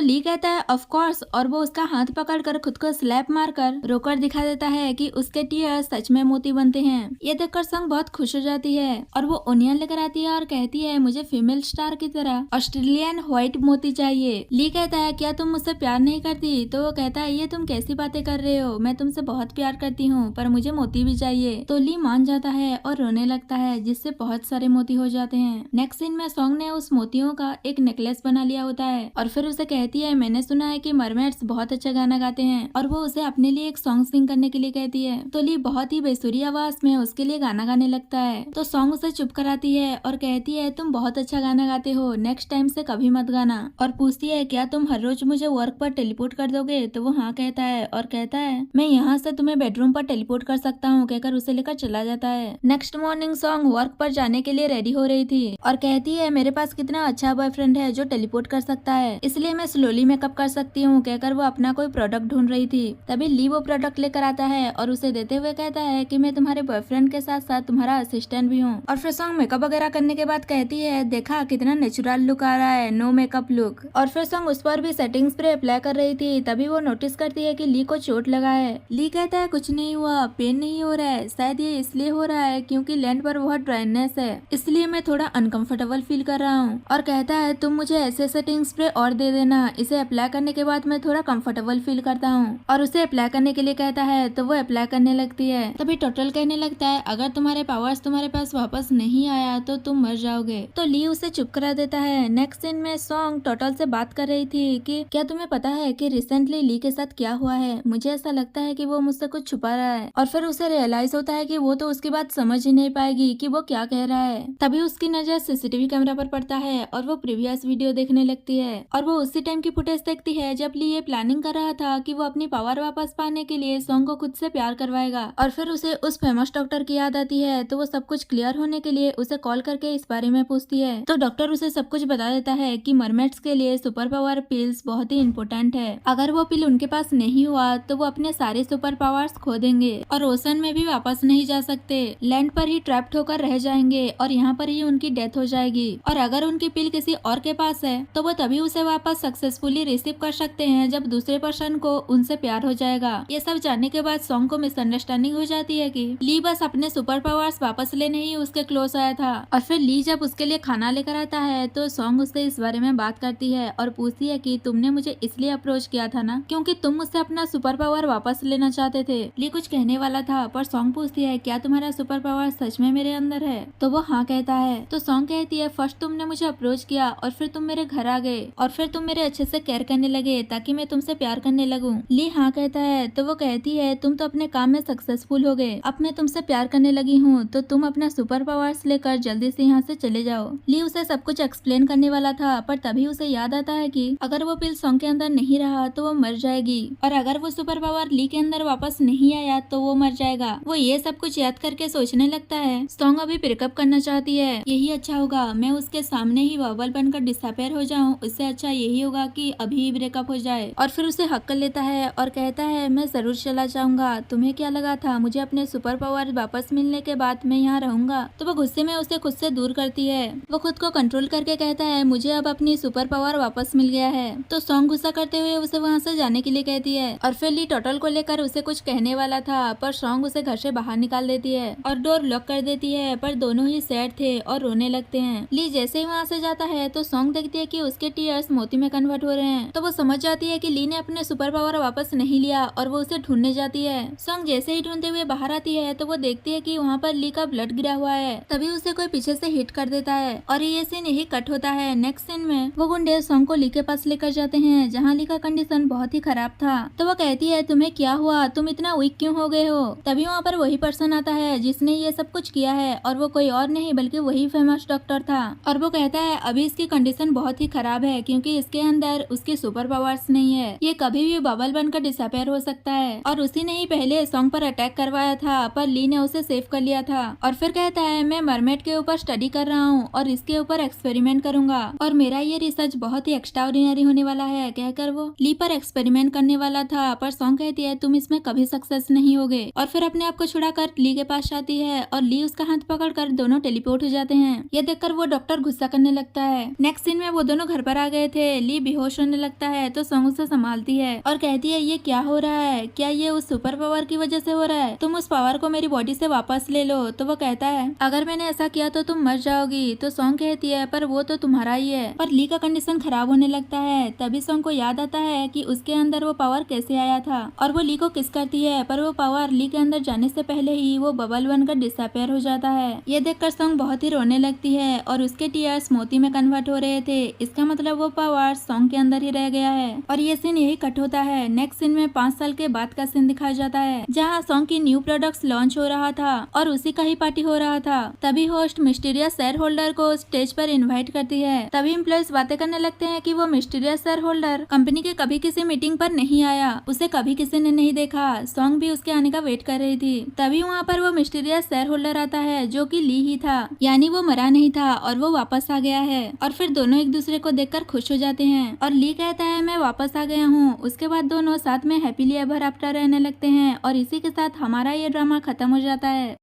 ली कहता है ऑफ कोर्स, और वो उसका हाथ पकड़कर खुद को स्लैप मारकर रोकर दिखा देता है कि उसके टीयर्स सच में मोती बनते हैं। ये देखकर सॉन्ग बहुत खुश हो जाती है और वो ओनियन लेकर आती है और कहती है मुझे फीमेल स्टार की तरह ऑस्ट्रेलियन व्हाइट मोती चाहिए। ली कहता है क्या तुम मुझसे प्यार नहीं करती? तो वो कहता है ये तुम कैसी बातें कर रहे हो, मैं तुमसे बहुत प्यार करती हूँ पर मुझे मोती भी चाहिए। तो ली मान जाता है और रोने लगता है जिससे बहुत सारे मोती हो जाते हैं। नेक्स्ट सीन में सॉन्ग ने उस मोतियों का एक नेकलेस बना लिया होता है और फिर उसे कहती है मैंने सुना है कि मरमेड्स बहुत अच्छा गाना गाते हैं, और वो उसे अपने लिए एक सॉन्ग सिंग करने के लिए कहती है। तो ली बहुत ही बेसुरी आवाज में उसके लिए गाना गाने लगता है। तो सॉन्ग उसे चुप कराती है और कहती है तुम बहुत अच्छा गाना गाते हो, नेक्स्ट टाइम से कभी मत गाना। और पूछती है क्या तुम हर रोज मुझे वर्क पर टेलीपोर्ट कर दोगे? तो वो हाँ कहता है और कहता है मैं यहाँ से तुम्हें बेडरूम पर टेलीपोर्ट कर सकता हूँ, कहकर उसे लेकर चला जाता है। नेक्स्ट मॉर्निंग सॉन्ग वर्क पर जाने के लिए रेडी हो रही थी और कहती है मेरे पास कितना अच्छा बॉयफ्रेंड है जो टेलीपोर्ट कर सकता है, इसलिए मैं स्लोली मेकअप कर सकती हूँ, कहकर वो अपना कोई प्रोडक्ट ढूंढ रही थी। तभी ली वो प्रोडक्ट लेकर आता है और उसे देते हुए कहता है कि मैं तुम्हारे बॉयफ्रेंड के साथ साथ तुम्हारा असिस्टेंट भी हूँ। और फिर सॉन्ग मेकअप वगैरह करने के बाद कहती है देखा कितना नेचुरल लुक आ रहा है, नो मेकअप लुक। और फिर सॉन्ग उस पर भी सेटिंग स्प्रे अप्लाई कर रही थी, तभी वो नोटिस करती है कि ली को चोट लगा है। ली कहता है कुछ नहीं हुआ, पेन नहीं हो रहा है, शायद ये इसलिए हो रहा है क्योंकि लैंड पर बहुत ड्राइनेस है, इसलिए मैं थोड़ा अनकंफर्टेबल फील कर रहा हूँ। और कहता है तुम मुझे ऐसे सेटिंग स्प्रे और दे देना, इसे अप्लाई करने के बाद मैं थोड़ा कंफर्टेबल फील करता हूँ। और उसे अप्लाई करने के लिए कहता है तो वो अप्लाई करने लगती है। तभी टोटल कहने लगता है अगर तुम्हारे पावर्स तुम्हारे पास वापस नहीं आया तो तुम मर जाओगे। तो ली उसे चुप करा देता है। नेक्स्ट सीन में सॉन्ग टोटल से बात कर रही थी कि क्या तुम्हें पता है कि रिसेंटली ली के साथ क्या हुआ है, मुझे ऐसा लगता है कि वो मुझसे कुछ छुपा रहा है। और फिर उसे रियलाइज होता है कि वो तो उसकी बात समझ ही नहीं पाएगी कि वो क्या कह रहा है। तभी उसकी नजर सीसीटीवी कैमरा पर पड़ता है और वो प्रीवियस वीडियो देखने लगती है और वो उसी टाइम की फुटेज देखती है जब ली ये प्लानिंग कर रहा था कि वो अपनी पावर वापस पाने के लिए सॉन्ग को खुद से प्यार करवाएगा। और फिर उसे उस फेमस डॉक्टर की याद आती है तो वो सब कुछ क्लियर होने के लिए उसे कॉल करके इस बारे में पूछती है। तो डॉक्टर उसे सब कुछ बता देता है कि मरमेड्स के लिए सुपर पावर पिल्स बहुत ही इम्पोर्टेंट है, अगर वो पिल उनके पास नहीं हुआ तो वो अपने सारे सुपर पावर्स खो देंगे और ओशन में भी वापस नहीं जा सकते, लैंड पर ही ट्रैप्ड होकर रह जाएंगे और यहाँ पर ही उनकी डेथ हो जाएगी। और अगर उनकी पिल किसी और के पास है तो वो तभी उसे वापस सक्सेसफुली रिसीव कर सकते हैं जब दूसरे पर्सन को उनसे प्यार हो जाएगा। ये सब जानने के बाद सॉन्ग को मिसअंडरस्टैंडिंग हो जाती है कि ली बस अपने सुपर पावर्स वापस लेने ही उसके क्लोज आया था। और फिर ली जब उसके लिए खाना लेकर आता है तो सॉन्ग उससे इस बारे में बात करती है और पूछती है कि तुमने मुझे इसलिए अप्रोच किया था ना क्योंकि तुम मुझसे अपना सुपर पावर वापस लेना चाहते थे। ली कुछ कहने वाला था पर सॉन्ग पूछती है क्या तुम्हारा सुपर पावर सच में मेरे अंदर है? तो वो हाँ कहता है। तो सॉन्ग कहती है फर्स्ट तुमने मुझे अप्रोच किया और फिर तुम मेरे घर आ गए और फिर तुम मेरे अच्छे से केयर करने लगे ताकि मैं तुमसे प्यार करने लगूं। ली हाँ कहता है। तो वो कहती है तुम तो अपने काम में सक्सेसफुल हो गए, अब मैं तुमसे प्यार करने लगी हूँ तो तुम अपना सुपर पावर्स लेकर जल्दी से यहाँ से चले जाओ। ली उसे सब कुछ एक्सप्लेन करने वाला था पर तभी उसे याद आता है कि अगर वो पिल सॉन्ग के अंदर नहीं रहा तो वो मर जाएगी और अगर वो सुपर पावर ली के अंदर वापस नहीं आया तो वो मर जाएगा। वो ये सब कुछ याद करके सोचने लगता है सॉन्ग अभी ब्रेकअप करना चाहती है, यही अच्छा होगा मैं उसके सामने ही बबल बनकर डिसअपेयर हो जाऊं, उससे अच्छा यही होगा कि अभी ही ब्रेकअप हो जाए। और फिर उसे हक कर लेता है और कहता है मैं जरूर चला जाऊंगा, तुम्हें क्या लगा था मुझे अपने सुपर पावर वापस मिलने के बाद मैं यहाँ रहूंगा? तो वो गुस्से में उसे खुद से दूर करती है। वो खुद को कंट्रोल करके कहता है मुझे अब अपनी सुपर पावर वापस मिल गया है। तो सॉन्ग गुस्सा करते हुए उसे वहाँ से जाने के लिए कहती है और फिर ली टोटल को लेकर उसे कुछ कहने वाला था पर सॉन्ग उसे घर से बाहर निकाल देती है और डोर लॉक कर देती है। पर दोनों ही सैड थे और रोने लगते हैं। ली जैसे ही वहाँ से जाता है तो सॉन्ग देखती है कि उसके टीयर्स मोती में कन्वर्ट हो रहे हैं। तो वो समझ जाती है कि ली ने अपने सुपर पावर वापस नहीं लिया और वो उसे ढूंढने जाती है। सॉन्ग जैसे ही ढूंढते हुए बाहर आती है तो वो देखती है कि वहाँ पर ली का ब्लड गिरा हुआ है। तभी उसे कोई पीछे से हिट कर देता है और ये सीन यही कट होता है। नेक्स्ट सीन में वो गुंडे सॉन्ग को ली के पास लेकर जाते हैं जहाँ ली का कंडीशन बहुत ही खराब था। तो वो कहती है तुम्हें क्या हुआ, तुम इतना वीक क्यों हो गए हो? तभी वहाँ पर वही पर्सन आता है जिसने ये सब कुछ किया है और वो कोई और नहीं बल्कि वही फेमस डॉक्टर था। और वो कहता है अभी इसकी कंडीशन बहुत ही खराब है क्योंकि इसके अंदर अंदर उसके सुपर पावर्स नहीं है, ये कभी भी बबल बनकर डिसअपेयर हो सकता है। और उसी ने ही पहले सॉन्ग पर अटैक करवाया था, पर ली ने उसे सेव कर लिया था। और फिर कहता है मैं मरमेड के ऊपर स्टडी कर रहा हूँ और इसके ऊपर एक्सपेरिमेंट करूंगा और मेरा ये रिसर्च बहुत ही एक्स्ट्राऑर्डिनरी होने वाला है, कहकर वो ली पर एक्सपेरिमेंट करने वाला था। पर सॉन्ग कहती है तुम इसमें कभी सक्सेस नहीं होगे, और फिर अपने आप को छुड़ाकर ली के पास जाती है और ली उसका हाथ पकड़कर दोनों टेलीपोर्ट हो जाते हैं। ये देखकर वो डॉक्टर गुस्सा करने लगता है। नेक्स्ट सीन में वो दोनों घर पर आ गए थे। ली बेहोश होने लगता है तो सॉन्ग उसे संभालती है और कहती है ये क्या हो रहा है, क्या ये उस सुपर पावर की वजह से हो रहा है, तुम उस पावर को मेरी बॉडी से वापस ले लो। तो वो कहता है अगर मैंने ऐसा किया तो तुम मर जाओगी। तो सॉन्ग कहती है पर वो तो तुम्हारा ही है। पर ली का कंडीशन खराब होने लगता है। तभी सॉन्ग को याद आता है कि उसके अंदर वो पावर कैसे आया था और वो ली को किस करती है, पर वो पावर ली के अंदर जाने से पहले ही वो बबल बनकर डिसअपेयर हो जाता है। ये देखकर सॉन्ग बहुत ही रोने लगती है और उसके टीयर्स मोती में कन्वर्ट हो रहे थे। इसका मतलब वो पावर सॉन्ग के अंदर ही रह गया है। और ये सीन यही कट होता है। नेक्स्ट सीन में 5 साल के बाद का सीन दिखाया जाता है, जहाँ सॉन्ग की न्यू प्रोडक्ट्स लॉन्च हो रहा था और उसी का ही पार्टी हो रहा था। तभी होस्ट मिस्टीरियस शेयर होल्डर को स्टेज पर इन्वाइट करती है। तभी एम्प्लॉइज बातें करने लगते हैं कि वो मिस्टीरियस शेयर होल्डर कंपनी के कभी किसी मीटिंग पर नहीं आया, उसे कभी किसी ने नहीं देखा। सॉन्ग भी उसके आने का वेट कर रही थी। तभी वहाँ पर वो मिस्टीरियस शेयर होल्डर आता है जो कि ली ही था, यानी वो मरा नहीं था और वो वापस आ गया है। और फिर दोनों एक दूसरे को देखकर खुश हो जाते हैं और ली कहता है मैं वापस आ गया हूँ। उसके बाद दोनों साथ में हैप्पीली एवर आफ्टर रहने लगते हैं और इसी के साथ हमारा ये ड्रामा खत्म हो जाता है।